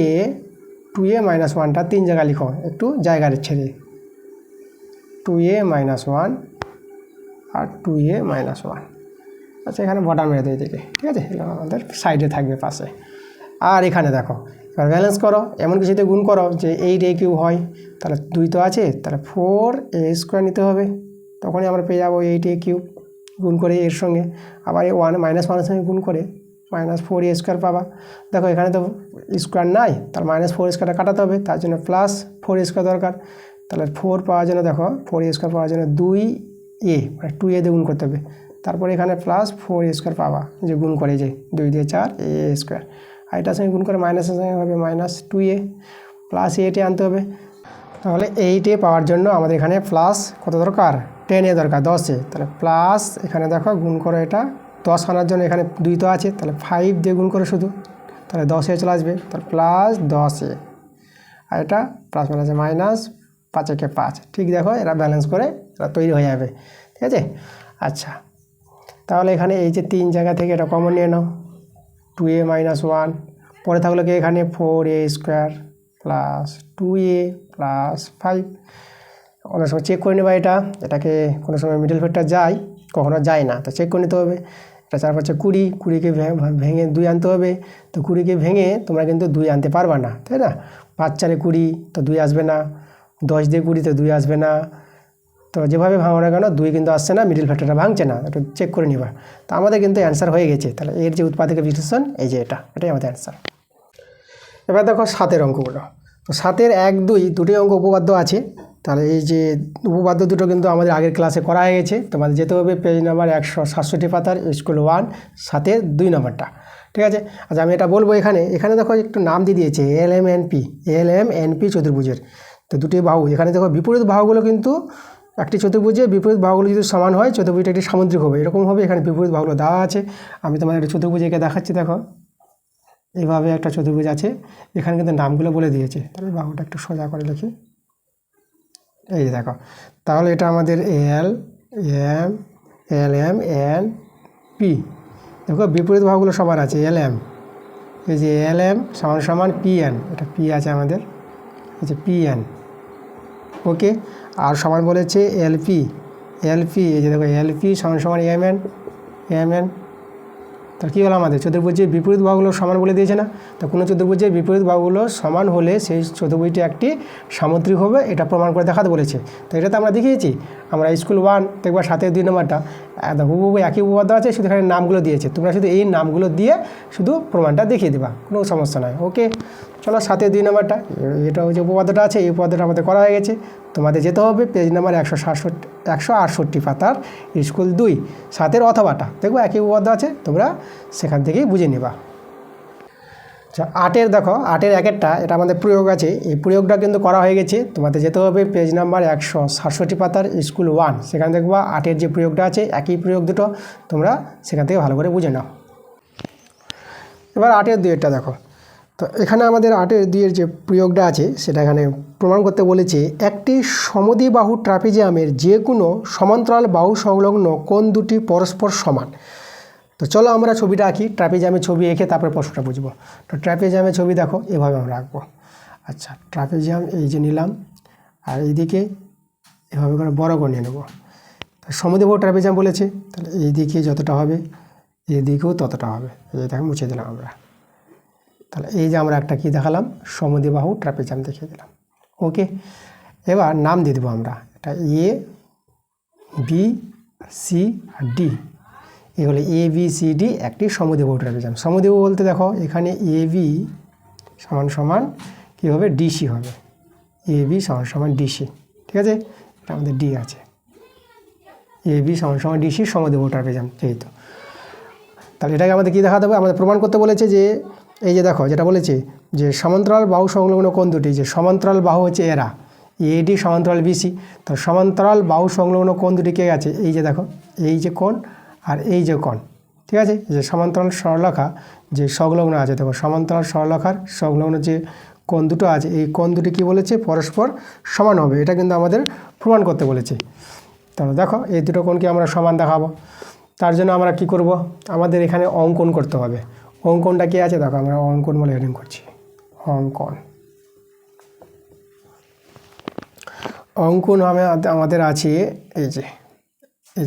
S1: - 1টা 3 জায়গায় লিখো, একটু জায়গার ছেড়ে, 2a - 1 আর 2a - 1। আচ্ছা এখানে বর্ডার মেরে দেয় দিকে, ঠিক আছে, আমাদের সাইডে থাকবে পাশে। আর এখানে দেখো এবার ব্যালেন্স করো, এমন কিছুতে গুণ করো যে 8a কিউব হয়, তাহলে 2 তো আছে, তাহলে 4a² নিতে হবে, তখনই আমরা পেয়ে যাবো 8a কিউব। গুণ করে এর সঙ্গে আবার এই -1 এর সঙ্গে গুণ করে -4a² পাবা। দেখো এখানে তো স্কোয়ার নাই, তাহলে -4a² কাটাতে হবে, তার জন্য +4a² দরকার। তাহলে 4 পাওয়ার জন্য দেখো 4a² পাওয়ার জন্য 2a মানে 2a দিয়ে গুণ করতে হবে, তারপরে এখানে +4a² পাবা, যে গুণ করে যে 2 দিয়ে 4 a², আর এটার সঙ্গে গুণ করে মাইনাসের সঙ্গে হবে -2a, প্লাস 8a আনতে হবে। তাহলে 8a পাওয়ার জন্য আমাদের এখানে প্লাস কত দরকার, 10a দরকার, 10a। তাহলে প্লাস এখানে দেখো গুণ করো, এটা 10 আনার জন্য এখানে 2 তো আছে, তাহলে 5 দিয়ে গুণ করে শুধু তাহলে 10 চলে আসবে, তাহলে প্লাস 10a, আর এটা প্লাস মাইনাসে মাইনাস, 5 একে 5, ঠিক দেখো এরা ব্যালেন্স করে এরা তৈরি হয়ে যাবে, ঠিক আছে। আচ্ছা, তাহলে এখানে এই যে 3 জায়গা থেকে এটা কমন নিয়ে নাও, 2a - 1, পরে থাকলো কি এখানে 4a² প্লাস 2a প্লাস 5। অনেক সময় চেক করে নেবা এটাকে, কোনো সময় মিডল ভেক্টর যায়, কখনো যায় না, তো চেক করে নিতে হবে। এটা 4 5 20, 20কে ভেঙে 2 আনতে হবে, তো 20কে ভেঙে তোমরা কিন্তু 2 আনতে পারবা না, তাই না। 5 4 20, তো 2 আসবে না, 10 দিয়ে 20, তো 2 আসবে না, তো যেভাবে ভাঙো না কেন 2 কিন্তু আসছে না, মিডল ফ্যাক্টরটা ভাঙছে না, একটু চেক করে নিবা। তো আমাদের কিন্তু অ্যান্সার হয়ে গেছে, তাহলে এর যে উৎপাদক বিশ্লেষণ এই যে এটাই আমাদের অ্যান্সার। এবার দেখো 7 অঙ্কগুলো, তো 7 1 2 দুটি অঙ্ক উপপাদ্য আছে, তাহলে এই যে উপপাদ্য দুটো কিন্তু আমাদের আগের ক্লাসে করা হয়ে গেছে। তোমাদের যেতে হবে পেজ নাম্বার 167 পাতার স্কুল 1 7 2 নম্বরটা, ঠিক আছে। আচ্ছা, আমি এটা বলবো, এখানে দেখো একটু নাম দিয়ে দিয়েছে LMNP চতুর্ভুজের, তো দুটি বাহু। এখানে দেখো বিপরীত বাহুগুলো কিন্তু একটি চতুর্ভুজে বিপরীত বাহুগুলো যদি সমান হয় চতুর্ভুজটা একটি সামুদ্রিক হবে, এরকম হবে। এখানে বিপরীত বাহুগুলো দেওয়া আছে, আমি তোমাদের একটা চতুর্ভুজ এঁকে দেখাচ্ছি। দেখো এইভাবে একটা চতুর্ভুজ আছে, এখানে কিন্তু নামগুলো বলে দিয়েছে, তাহলে বাহুটা একটু সোজা করে লিখি। এই যে দেখো, তাহলে এটা আমাদের LMNP। দেখো বিপরীত বাহুগুলো সমান আছে, LM, এই যে LM সমান PN, এটা P আছে আমাদের, এই যে PN, ওকে। আর সমান বলেছে LP, এই যে দেখো LP সমান MN। তো কী হলো আমাদের চতুর্ভুজের বিপরীত বাহুগুলো সমান বলে দিয়েছে না, তো কোনো চতুর্ভুজের বিপরীত বাহুগুলো সমান হলে সেই চতুর্ভুজটি একটি সামুদ্রিক হবে, এটা প্রমাণ করে দেখাতে বলেছে। তো এটা তো আমরা দেখিয়েছি, আমরা স্কুল 1 দেখবা 7 2 নম্বরটা হুবহু একই উপপাদ্য আছে, শুধু এখানে নামগুলো দিয়েছে, তোমরা শুধু এই নামগুলো দিয়ে শুধু প্রমাণটা দেখিয়ে দেবা, কোনো সমস্যা নয়, ওকে। চলো 7 2 নম্বরটা, এটা যে উপপাদ্যটা আছে এই উপপাদ্যটা আমাদের করা হয়ে গেছে। তোমাদের যেতে হবে পেজ নাম্বার 168 পাতার স্কুল 2 7 অথবাটা, দেখবো একই উপপাদ্য আছে, তোমরা সেখান থেকেই বুঝে নেবা। আচ্ছা, 8 দেখো 8 1টা, এটা আমাদের প্রয়োগ আছে, এই প্রয়োগটা কিন্তু করা হয়ে গেছে। তোমাদের যেতে হবে পেজ নাম্বার 167 পাতার স্কুল 1, সেখানে দেখবা 8 যে প্রয়োগটা আছে একই প্রয়োগ দুটো, তোমরা সেখান থেকে ভালো করে বুঝে নাও। এবার 8 2 দেখো, তো এখানে আমাদের 8 2 যে প্রয়োগটা আছে সেটা এখানে প্রমাণ করতে বলেছে, একটি সমদ্বিবাহু ট্রাপিজিয়ামের যে কোনো সমান্তরাল বাহু সংলগ্ন কোণ দুটি পরস্পর সমান। তো চলো আমরা ছবিটা আঁকি, ট্রাপিজিয়ামের ছবি এঁকে তারপরে প্রশ্নটা বুঝবো। তো ট্রাপিজিয়ামের ছবি দেখো এভাবে আমরা আঁকবো। আচ্ছা, ট্রাপিজিয়াম এই যে নিলাম, আর এইদিকে এভাবে করে বড় করে নিয়ে নেবো। সমদ্বিবাহু ট্রাপিজিয়াম বলেছে, তাহলে এই দিকে যতটা হবে এই দিকেও ততটা হবে, এই দেখো মুছে দিলাম আমরা। তাহলে এই যে আমরা একটা কী দেখালাম, সমদ্বিবাহু ট্রাপিজিয়াম দেখিয়ে দিলাম, ওকে। এবার নাম দিয়ে দেবো আমরা, এটা ABC আর D, এই হলো ABCD একটি সমদ্বিবাহু ট্রাপিজিয়াম। সমদ্বিবাহু বলতে দেখো এখানে AB সমান কী হবে, DC হবে, AB সমান DC, ঠিক আছে। এটা আমাদের D আছে, AB সমান DC সমদ্বিবাহু ট্রাপিজিয়াম যেহেতু। তাহলে এটাকে আমাদের কী দেখাতে হবে, আমাদের প্রমাণ করতে বলেছে যে এই যে দেখো যেটা বলেছে যে সমান্তরাল বাহু সংলগ্ন কোণ দুটি, যে সমান্তরাল বাহু হচ্ছে এরা AD সমান্তরাল BC, তো সমান্তরাল বাহু সংলগ্ন কোণ দুটি কে আছে, এই যে দেখো এই যে কোণ আর এই যে কোণ, ঠিক আছে। যে সমান্তরাল সরলরেখা যে সংলগ্ন আছে, দেখো সমান্তরাল সরলরেখার সংলগ্ন যে কোণ দুটো আছে, এই কোণ দুটি কী বলেছে, পরস্পর সমান হবে, এটা কিন্তু আমাদের প্রমাণ করতে বলেছে। তাহলে দেখো এই দুটো কোণকে আমরা সমান দেখাবো, তার জন্য আমরা কি করব, আমাদের এখানে অঙ্কন করতে হবে। অঙ্কনটা কি আছে দেখো, আমরা অঙ্কন বলে হেডিং করছি, অঙ্কন আমাদের আছে এই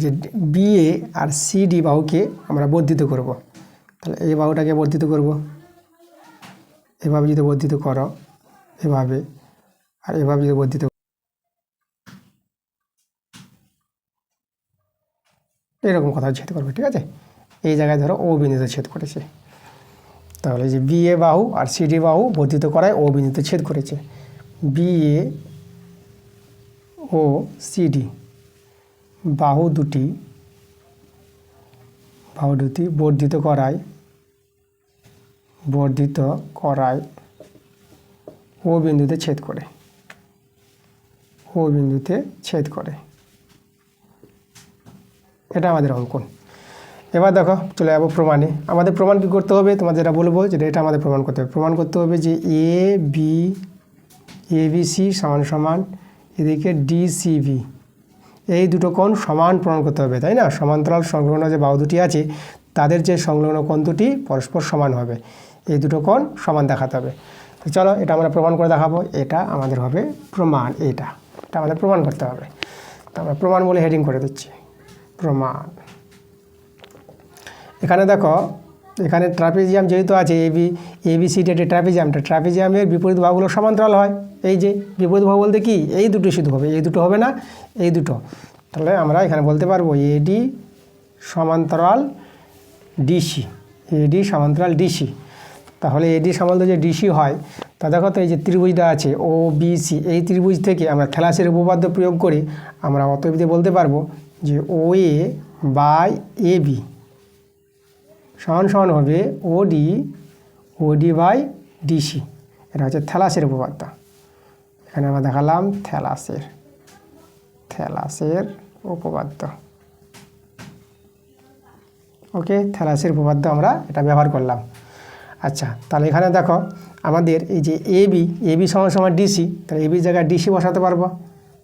S1: যে BA আর CD বাহুকে আমরা বর্ধিত করব। তাহলে এই বাহুটাকে বর্ধিত করব, এভাবে যদি বর্ধিত করো এভাবে, আর এভাবে যদি বর্ধিত, এরকম কথা ছেদ করবে, ঠিক আছে। এই জায়গায় ধরো ও বিন্দুতে ছেদ করেছে, তাহলে যে BA বাহু আর CD বাহু বর্ধিত করায় ও বিন্দুতে ছেদ করেছে, BA ও CD বাহু দুটি বর্ধিত করায় ও বিন্দুতে ছেদ করে, এটা আমাদের অঙ্কন। এবার দেখো চলে যাবো প্রমাণে। আমাদের প্রমাণ কী করতে হবে, তোমাদের যেটা বলবো যেটা এটা আমাদের প্রমাণ করতে হবে। প্রমাণ করতে হবে যে ABC সমান সমান এদিকে DCB, এই দুটো কোণ সমান প্রমাণ করতে হবে, তাই না? সমান্তরাল সংলগ্ন যে বাহু দুটি আছে তাদের যে সংলগ্ন কোণ দুটি পরস্পর সমান হবে, এই দুটো কোণ সমান দেখাতে হবে। তো চলো এটা আমরা প্রমাণ করে দেখাবো। এটা আমাদের হবে প্রমাণ, এটা আমাদের প্রমাণ করতে হবে। তো আমরা প্রমাণ বলে হেডিং করে দিচ্ছি, প্রমাণ। এখানে দেখো, এখানে ট্রাপিজিয়াম যেহেতু আছে ABC এটা ট্রাপিজিয়ামের বিপরীত বাহুগুলো সমান্তরাল হয়। এই যে বিপরীত বাহু বলতে কি, এই দুটো শুধু হবে, এই দুটো হবে না, এই দুটো। তাহলে আমরা এখানে বলতে পারবো AD সমান্তরাল DC, AD সমান্তরাল DC। তাহলে AD সমান্তরাল যে DC হয়, তা দেখো তো এই যে ত্রিভুজটা আছে OBC, এই ত্রিভুজ থেকে আমরা থ্যালাসের উপপাদ্য প্রয়োগ করে আমরা অতএব বলতে পারবো যে OA বাই AB সমান সমান হবে OD বাই DC। এটা হচ্ছে থ্যালাসের উপপাদ্য। এখানে আমরা দেখালাম থ্যালাসের উপপাদ্য। ওকে, থ্যালাসের উপপাদ্য আমরা এটা ব্যবহার করলাম। আচ্ছা, তাহলে এখানে দেখো আমাদের এই যে AB সমান সমান DC, তাহলে AB জায়গায় DC বসাতে পারবো।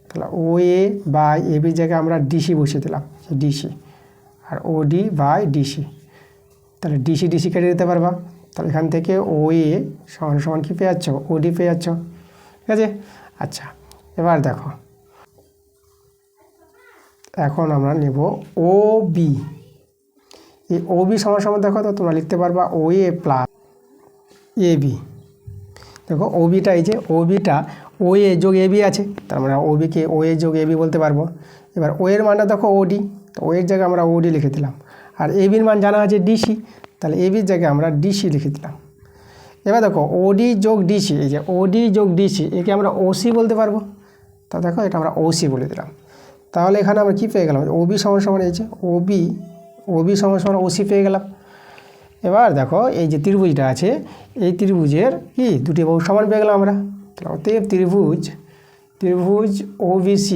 S1: তাহলে OA বাই AB জায়গায় আমরা DC বসিয়ে দিলাম, DC, আর OD বাই DC। তাহলে DC কেটে দিতে পারবা। তাহলে এখান থেকে OA সমান সমান কী পেয়ে যাচ্ছ, OD পেয়ে যাচ্ছ, ঠিক আছে? আচ্ছা, এবার দেখো এখন আমরা নেব OB। এই OB সমান সমান দেখো তো তোমরা লিখতে পারবা OA প্লাস AB। দেখো OBটা, এই যে OBটা OA যোগ AB আছে, তার মানে OBকে OA যোগ AB বলতে পারবো। এবার O এর মানটা দেখো OD, তো O এর জায়গায় আমরা OD লিখে দিলাম। আর ABর মান জানা আছে DC, তাহলে ABর জায়গায় আমরা DC লিখে দিলাম। এবার দেখো OD যোগ DC, এই যে OD যোগ DC একে আমরা OC বলতে পারবো। তা দেখো এটা আমরা OC বলে দিলাম। তাহলে এখানে আমরা কী পেয়ে গেলাম, OB সমান সমান এই যে OB সমান সমান OC পেয়ে গেলাম। এবার দেখো এই যে ত্রিভুজটা আছে, এই ত্রিভুজের কি দুটি বাহু সমান পেয়ে গেলাম আমরা। তাহলে অতএব ত্রিভুজ OBC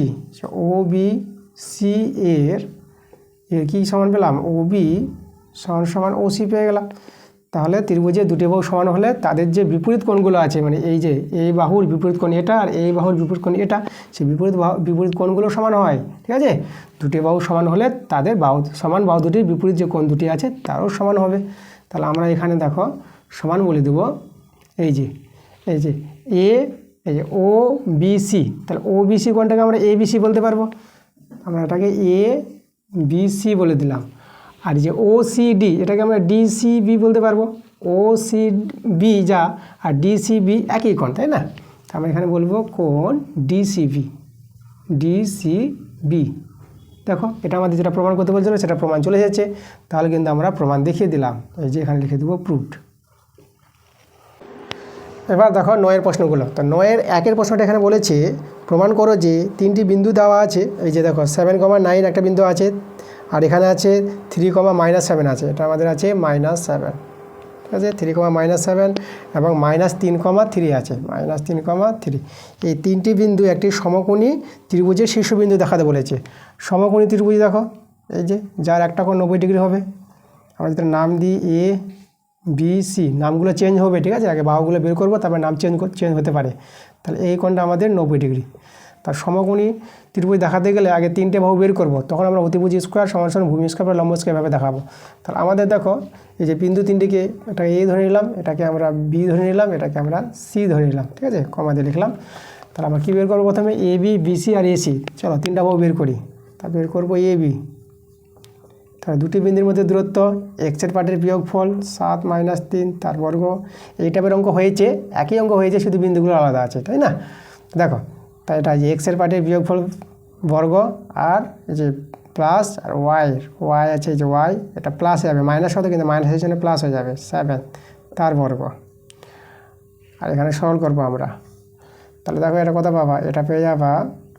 S1: এর কি সমান পেলাম, OB সমান সমান OC পেয়ে গেলাম। তাহলে ত্রিভুজের দুটি বাহু সমান হলে তাদের যে বিপরীত কোণগুলো আছে, মানে এই যে এই বাহুর বিপরীত কোণ এটা আর এই বাহুর বিপরীত কোণ এটা, সেই বিপরীত কোণগুলো সমান হয়, ঠিক আছে? দুটি বাহু সমান হলে তাদের সমান বাহু দুটির বিপরীত যে কোণ দুটি আছে তারও সমান হবে। তাহলে আমরা এখানে দেখো সমান বলে দেব, এই যে OBC, তাহলে OBC কোণটাকে আমরা ABC বলতে পারবো, আমরা এটাকে ABC বলে দিলাম। আর যে OCD এটাকে আমরা DCB বলতে পারবো। OCB যা আর DCB একই কোণ, তাই না? আমরা এখানে বলবো কোণ DCB। দেখো এটা আমাদের যেটা প্রমাণ করতে বলছিল সেটা প্রমাণ চলে যাচ্ছে। তাহলে কিন্তু আমরা প্রমাণ দেখিয়ে দিলাম, এই যে এখানে লিখে দেবো প্রুভড। এবার দেখো 9-এর প্রশ্নগুলো। তো 9-এর 1-এর প্রশ্নটা এখানে বলেছে প্রমাণ করো যে তিনটি বিন্দু দেওয়া আছে। এই যে দেখো 7,9 একটা বিন্দু আছে, আর এখানে আছে 3,-7 আছে, এটা আমাদের আছে -7, ঠিক আছে? 3,-7 এবং -3,3 আছে, -3,3। এই তিনটি বিন্দু একটি সমকোণী ত্রিভুজের শীর্ষবিন্দু দেখাতে বলেছে। সমকোণী ত্রিভুজ দেখো, এই যে যার একটা কোণ 90 ডিগ্রি হবে। আমরা যদি নাম দিই ABC, নামগুলো চেঞ্জ হবে, ঠিক আছে? আগে বাহুগুলো বের করবো, তারপর নাম চেঞ্জ হতে পারে। তাহলে এই কোণটা আমাদের 90 ডিগ্রি। তার সমকোণী ত্রিভুজ দেখাতে গেলে আগে তিনটে বাহু বের করব, তখন আমরা অতিভুজ স্কোয়ার সমান সমান ভূমি স্কোয়ার বা লম্ব স্কোয়ার এভাবে দেখাবো। তাহলে আমাদের দেখো এই যে বিন্দু তিনটিকে, এটাকে A ধরে নিলাম, এটাকে আমরা B ধরে নিলাম, এটাকে আমরা C ধরে নিলাম, ঠিক আছে? কমা দিয়ে লিখলাম। তাহলে আমরা কী বের করবো প্রথমে, AB, BC আর AC। চলো তিনটা বাহু বের করি। তা বের করবো AB। তাহলে দুটি বিন্দুর মধ্যে দূরত্ব, এক্সের পার্টের বিয়োগফল 7 - 3 তার বর্গ। এই টাইপের অঙ্ক হয়েছে, একই অঙ্ক হয়েছে, শুধু বিন্দুগুলো আলাদা আছে, তাই না? দেখো তাই এটা যে এক্সের পার্টের বিয়োগফল বর্গ, আর এই যে প্লাস, আর ওয়াই আছে, এই যে ওয়াই এটা প্লাস হয়ে যাবে, মাইনাস হতো কিন্তু মাইনাসের জন্য প্লাস হয়ে যাবে, 7 তার বর্গ। আর এখানে সরল করবো আমরা। তাহলে দেখো এটা কত পাবা, এটা পেয়ে যাবা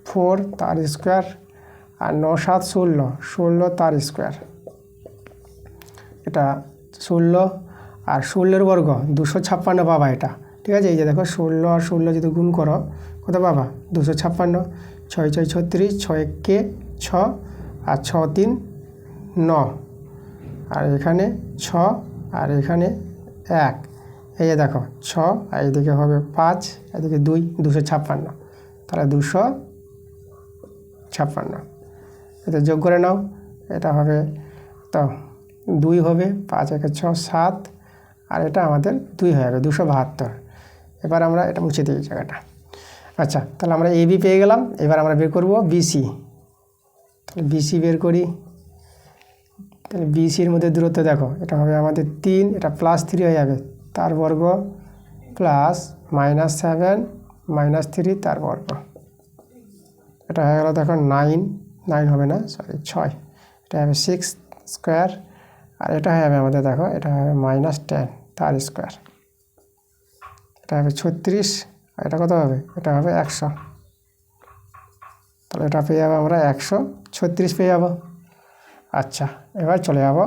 S1: 4 তার স্কোয়ার, আর 9 - 7 16 তার স্কোয়ার। এটা 16 আর 16-এর বর্গ 256 পাবা এটা, ঠিক আছে? এই যে দেখো 16 আর 16 যদি গুণ করো কত পাবা, 256। 6 - 6 = 36, 6 × 1 = 6 আর 6 × 3 = 9, আর এখানে 6 আর এখানে 1, এই যে দেখো 6 আর এদিকে হবে 5, এদিকে 2, 256, তাহলে 256 এটা যোগ করে নাও, এটা হবে তো 2 হবে, 5 একে 6, 7 আর এটা আমাদের 2 হয়ে যাবে 272। এবার আমরা এটা মুছে দিই জায়গাটা। আচ্ছা, তাহলে আমরা এবি পেয়ে গেলাম। এবার আমরা বের করব বিসি। তাহলে বিসি বের করি। তাহলে বিসির মধ্যে দূরত্ব দেখো, এটা হবে আমাদের 3, এটা +3 হয়ে যাবে, তার বর্গ প্লাস -7 -3 তার বর্গ, এটা হয়ে গেল দেখো 9 হবে না, সরি 6, এটা হবে 6 স্কোয়ার আর এটা হবে আমাদের দেখো, এটা হবে -10 তার স্কোয়ার, এটা হবে 36 আর এটা কত হবে, এটা হবে 100। তাহলে এটা পেয়ে যাবো আমরা 136 পেয়ে যাবো। আচ্ছা, এবার চলে যাব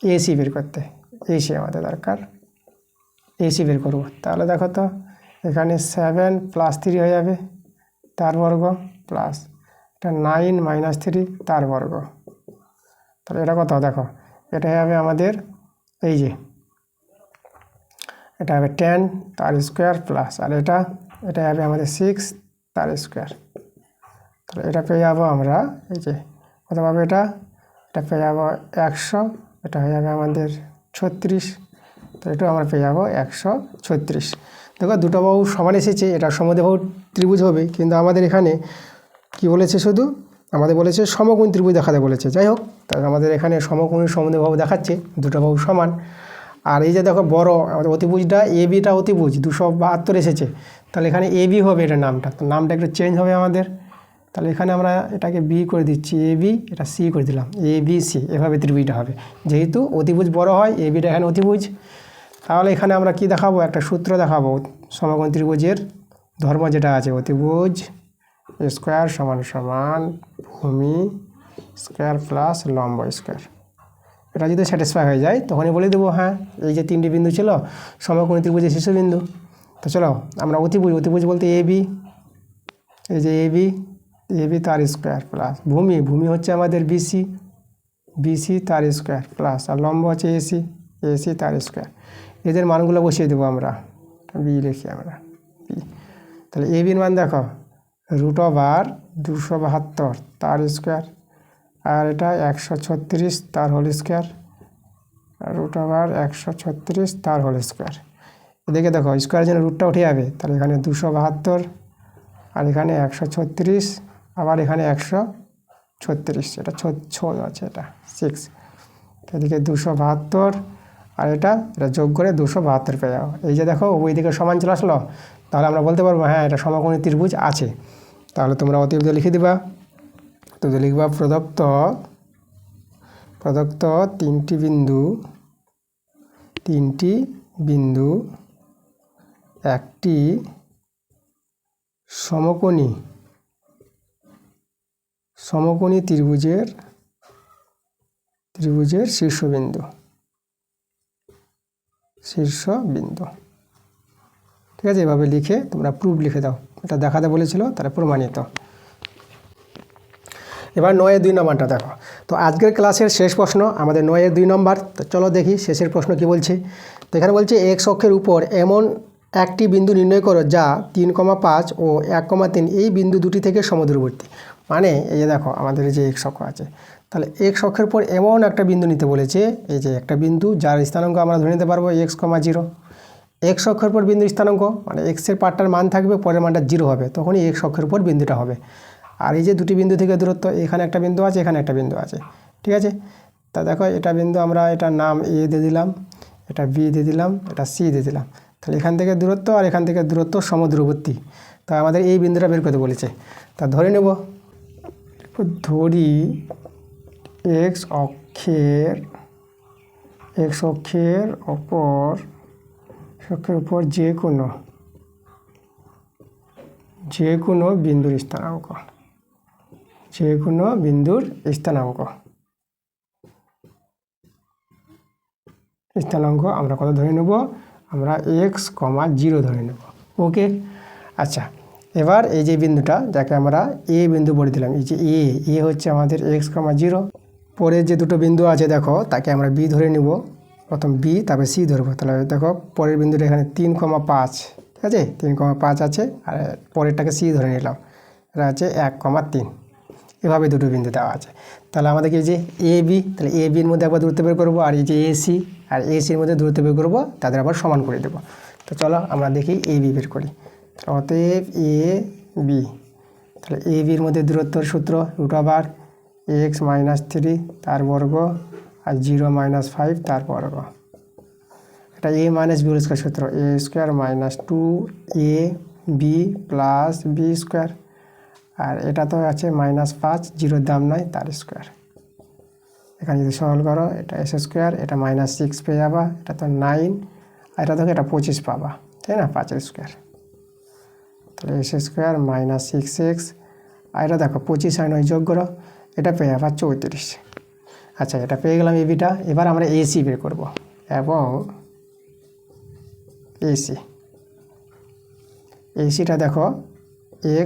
S1: এসি বের করতে। এসি আমাদের দরকার, এসি বের করব। তাহলে দেখো তো এখানে 7 +3 হয়ে যাবে তার বর্গ প্লাস এটা 9 -3 তার বর্গ, তাহলে এটা কত দেখো, এটা হবে আমাদের এই যে এটা হবে 10 তার স্কোয়ার প্লাস আর এটা হবে আমাদের 6 তার স্কোয়ার। তাহলে এটা পেয়ে যাবো আমরা এই যে কত পাবো, এটা পেয়ে যাবো 100, এটা হয়ে যাবে আমাদের 36, তো এটা আমরা পেয়ে যাবো 136। দেখো দুটো বাহু সমান এসেছে, এটা সমদ্বিবাহু ত্রিভুজ হবে, কিন্তু আমাদের এখানে কি বলেছে, শুধু আমাদের বলেছে সমকোণী ত্রিভুজ দেখাতে বলেছে। যাই হোক, তাহলে আমাদের এখানে সমকোণী সমদ্বিবাহু দেখাচ্ছে, দুটো বাহু সমান। আর এই যে দেখো বড় আমাদের অতিভুজটা এবিটা অতিভুজ 272 এসেছে, তাহলে এখানে এবি হবে, এটা নামটা, তো নামটা একটু চেঞ্জ হবে আমাদের। তাহলে এখানে আমরা এটাকে বি করে দিচ্ছি, এবি, এটা সি করে দিলাম, এবিসি, এভাবে ত্রিভুজটা হবে। যেহেতু অতিভুজ বড় হয়, এবিটা এখানে অতিভুজ, তাহলে এখানে আমরা কি দেখাবো, একটা সূত্র দেখাবো সমকোণী ত্রিভুজের ধর্ম যেটা আছে, অতিভুজ স্কোয়ার সমান সমান ভূমি স্কোয়ার প্লাস লম্ব স্কোয়ার। এটা যদি স্যাটিসফাই হয়ে যায় তখনই বলে দেবো হ্যাঁ এই যে 3টি বিন্দু ছিল সমকোণী ত্রিভুজের শীর্ষবিন্দু। তো চলো আমরা অতিভুজ বলতে এবি, এই যে এবি তার স্কোয়ার প্লাস ভূমি হচ্ছে আমাদের বিসি তার স্কোয়ার প্লাস আর লম্ব হচ্ছে এসি তার স্কোয়ার। এদের মানগুলো বসিয়ে দেবো আমরা, বি লিখি আমরা বি। তাহলে এবির মান দেখো √272 তার স্কোয়ার আর এটা 136 তার হোল স্কোয়ার, √136 তার হোল স্কোয়ার। এদিকে দেখো স্কোয়ারের জন্য রুটটা উঠে যাবে, তাহলে এখানে 272 আর এখানে 136, আবার এখানে 136, এটা 6 আছে, এটা 6, এদিকে 272 আর এটা যোগ করে 272 পেয়ে যাবো। এই যে দেখো ওই দিকে সমান চলে আসলো, তাহলে আমরা বলতে পারবো হ্যাঁ এটা সমকোণী ত্রিভুজ আছে। তাহলে তোমরা অতিভুজ লিখে দিবা, তো লিখবা প্রদত্ত তিনটি বিন্দু একটি সমকোণী ত্রিভুজের শীর্ষবিন্দু। ঠিক আছে, এভাবে লিখে তোমরা প্রুফ লিখে দাও, এটা দেখাতে বলেছিল তাহলে প্রমাণিত। এবার 9-2 নম্বরটা দেখো। তো আজকের ক্লাসের শেষ প্রশ্ন আমাদের 9-2 নম্বর। তো চলো দেখি শেষের প্রশ্ন কি বলছে। তো এখানে বলছে এক্স অক্ষের উপর এমন একটি বিন্দু নির্ণয় করো যা 3,5 ও 1,3 এই বিন্দু দুটি থেকে সমদূরবর্তী। মানে এই যে দেখো আমাদের এই যে এক্স অক্ষ আছে, তাহলে এক্স অক্ষের উপর এমন একটা বিন্দু নিতে বলেছে, এই যে একটা বিন্দু যার স্থানাঙ্ক আমরা ধরে নিতে পারবো x,0। এক্স অক্ষের উপর বিন্দু স্থানাঙ্ক মানে এক্সের পার্টটার মান থাকবে, পরের মানটা 0 হবে, তখনই এক্স অক্ষের উপর বিন্দুটা হবে। আর এই যে দুটি বিন্দু থেকে দূরত্ব, এখানে একটা বিন্দু আছে, এখানে একটা বিন্দু আছে, ঠিক আছে। তা দেখো এটা বিন্দু, আমরা এটার নাম এ দিয়ে দিলাম, এটা বি দিয়ে দিলাম, এটা সি দিয়ে দিলাম। তাহলে এখান থেকে দূরত্ব আর এখান থেকে দূরত্ব সমদূরবর্তী, তা আমাদের এই বিন্দুটা বের করতে বলেছে। তা ধরে নেব, ধরি এক্স অক্ষের উপর যে কোনো বিন্দুর স্থানাঙ্ক আমরা কত ধরে নেব, আমরা x,0 ধরে নেব। ওকে, আচ্ছা এবার এই যে বিন্দুটা যাকে আমরা এ বিন্দু বলে দিলাম, এই যে এ হচ্ছে আমাদের x,0, পরের যে দুটো বিন্দু আছে দেখো তাকে আমরা বি ধরে নিব, প্রথম বি তারপরে সি ধরবো। তাহলে দেখো পরের বিন্দুটা এখানে 3,5, ঠিক আছে, 3,5 আছে, আর পরেরটাকে সি ধরে নিলাম, এটা আছে 1,3। এভাবে দুটো বিন্দু দেওয়া আছে। তাহলে আমাদেরকে এই যে এ বি, তাহলে এ বির মধ্যে একবার দূরত্ব বের করবো, আর এই যে এসি আর এসির মধ্যে দূরত্ব বের করবো, তাদের আবার সমান করে দেবো। তো চলো আমরা দেখি এ বি বের করি। অতএব এ বি, তাহলে এ বির মধ্যে দূরত্বর সূত্র √x-3 তার বর্গ আর 0-5 তার বর্গ। এটা a মাইনাস বি স্কোয়ার সূত্র, a square minus 2ab plus B square, আর এটা তো আছে -5, জিরোর দাম নাই, তার স্কোয়ার। এখানে যদি সরল করো এটা এস স্কোয়ার, এটা -6 পেয়ে যাবা, এটা তো 9, আর এটা দেখো এটা 25 পাবা, তাই না, 5 স্কোয়ার। তাহলে এস স্কোয়ার -6x, আর এটা দেখো 25 আর 9 যোগ করো, এটা পেয়ে যাবা 34। আচ্ছা, এটা পেয়ে গেলাম এবিটা। এবার আমরা এসি বের করব, এবং এসিটা দেখো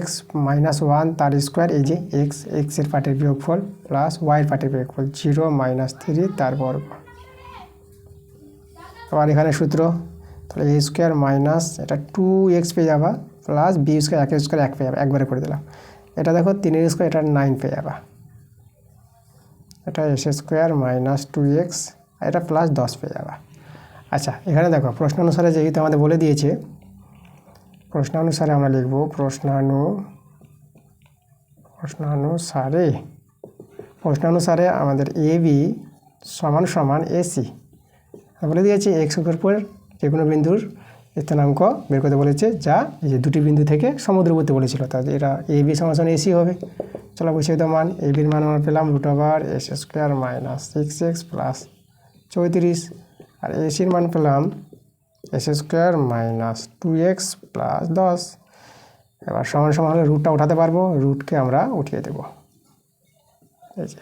S1: x-1 তার স্কোয়ার, এই যে এক্সের পার্টের বিয়োগফল প্লাস ওয়াইয়ের পার্টের বিয়োগফল 0-3 তার বর্গ। আবার এখানে সূত্র, তাহলে এ স্কোয়ার মাইনাস এটা 2x পেয়ে যাবা প্লাস বি স্কোয়ার, 1 স্কোয়ার 1 পেয়ে যাবা, একবারে করে দিলাম। এটা দেখো 3 স্কোয়ার, এটা 9 পেয়ে যাবা, এটা এস স্কোয়ার মাইনাস 2x, এটা প্লাস 10 পেয়ে যাবা। আচ্ছা, এখানে দেখো প্রশ্ন অনুসারে যেহেতু আমাদের বলে দিয়েছে, প্রশ্নানুসারে আমরা লিখব প্রশ্নানুসারে আমাদের এ বি সমান এসি বলে দিয়েছে। এক্স অক্ষের উপর যে কোনো বিন্দুর স্থানাঙ্ক বের করতে বলেছে, যা এই যে দুটি বিন্দু থেকে সমুদ্রবর্তী বলেছিল, তাহলে এটা এ বি সমান এসি হবে। চলো বসিয়ে দাও মান। এ বির মান আমরা পেলাম √s square minus 6x plus 34, আর এসির মান পেলাম S square minus 2x plus 10। এবার সমান হলে রুটটা উঠাতে পারবো, রুটকে আমরা উঠিয়ে দেব। এই যে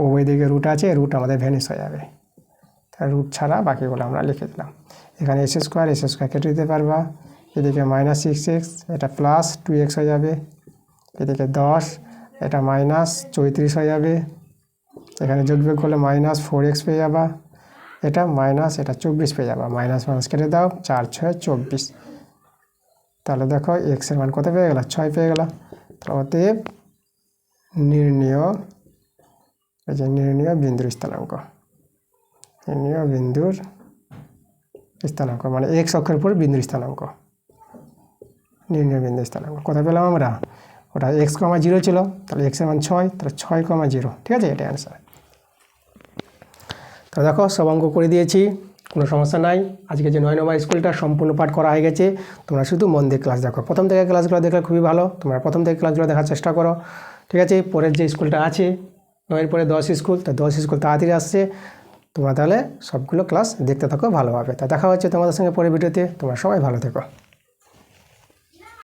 S1: উভয় দিকে রুট আছে, রুট আমাদের ভ্যানিশ হয়ে যাবে, তার রুট ছাড়া বাকিগুলো আমরা লিখে দিলাম। এখানে এস স্কোয়ার কেটে দিতে পারবা, এদিকে -6x, এটা প্লাস 2x হয়ে যাবে, এদিকে 10, এটা -34 হয়ে যাবে, এখানে যোগ বিয়োগ করলে -4x পেয়ে যাবা, এটা মাইনাস এটা 24 পেয়ে যাবা, মাইনাস কেটে দাও, 4 6 24। তাহলে দেখো এক্সের মান কত পেয়ে গেল, 6 পেয়ে গেল। অতএব নির্ণীয় বিন্দুর স্থানাঙ্ক, মানে এক্স অক্ষের উপর বিন্দুর স্থানাঙ্ক, নির্ণীয় বিন্দুর স্থানাঙ্ক কোথায় পেলাম আমরা, ওটা x,0 ছিল, তাহলে এক্সের মান 6, তাহলে 6,0, ঠিক আছে, এটা অ্যান্সার। তো দেখো সব অঙ্ক করে দিয়েছি, কোনো সমস্যা নাই। আজকে যে 9 নম্বর স্কুলটা সম্পূর্ণ পাঠ করা হয়ে গেছে। তোমরা শুধু মন দিয়ে ক্লাস দেখো, প্রথম থেকে ক্লাসগুলো দেখলে খুবই ভালো, তোমরা প্রথম থেকে ক্লাসগুলো দেখার চেষ্টা করো, ঠিক আছে। পরের যে স্কুলটা আছে 9-এর পরে 10 স্কুল, তা 10 স্কুল তাড়াতাড়ি আসছে, তোমরা তাহলে সবগুলো ক্লাস দেখতে থাকো ভালোভাবে। তা দেখা হচ্ছে তোমাদের সঙ্গে পরের ভিডিওতে, তোমরা সবাই ভালো থেকো।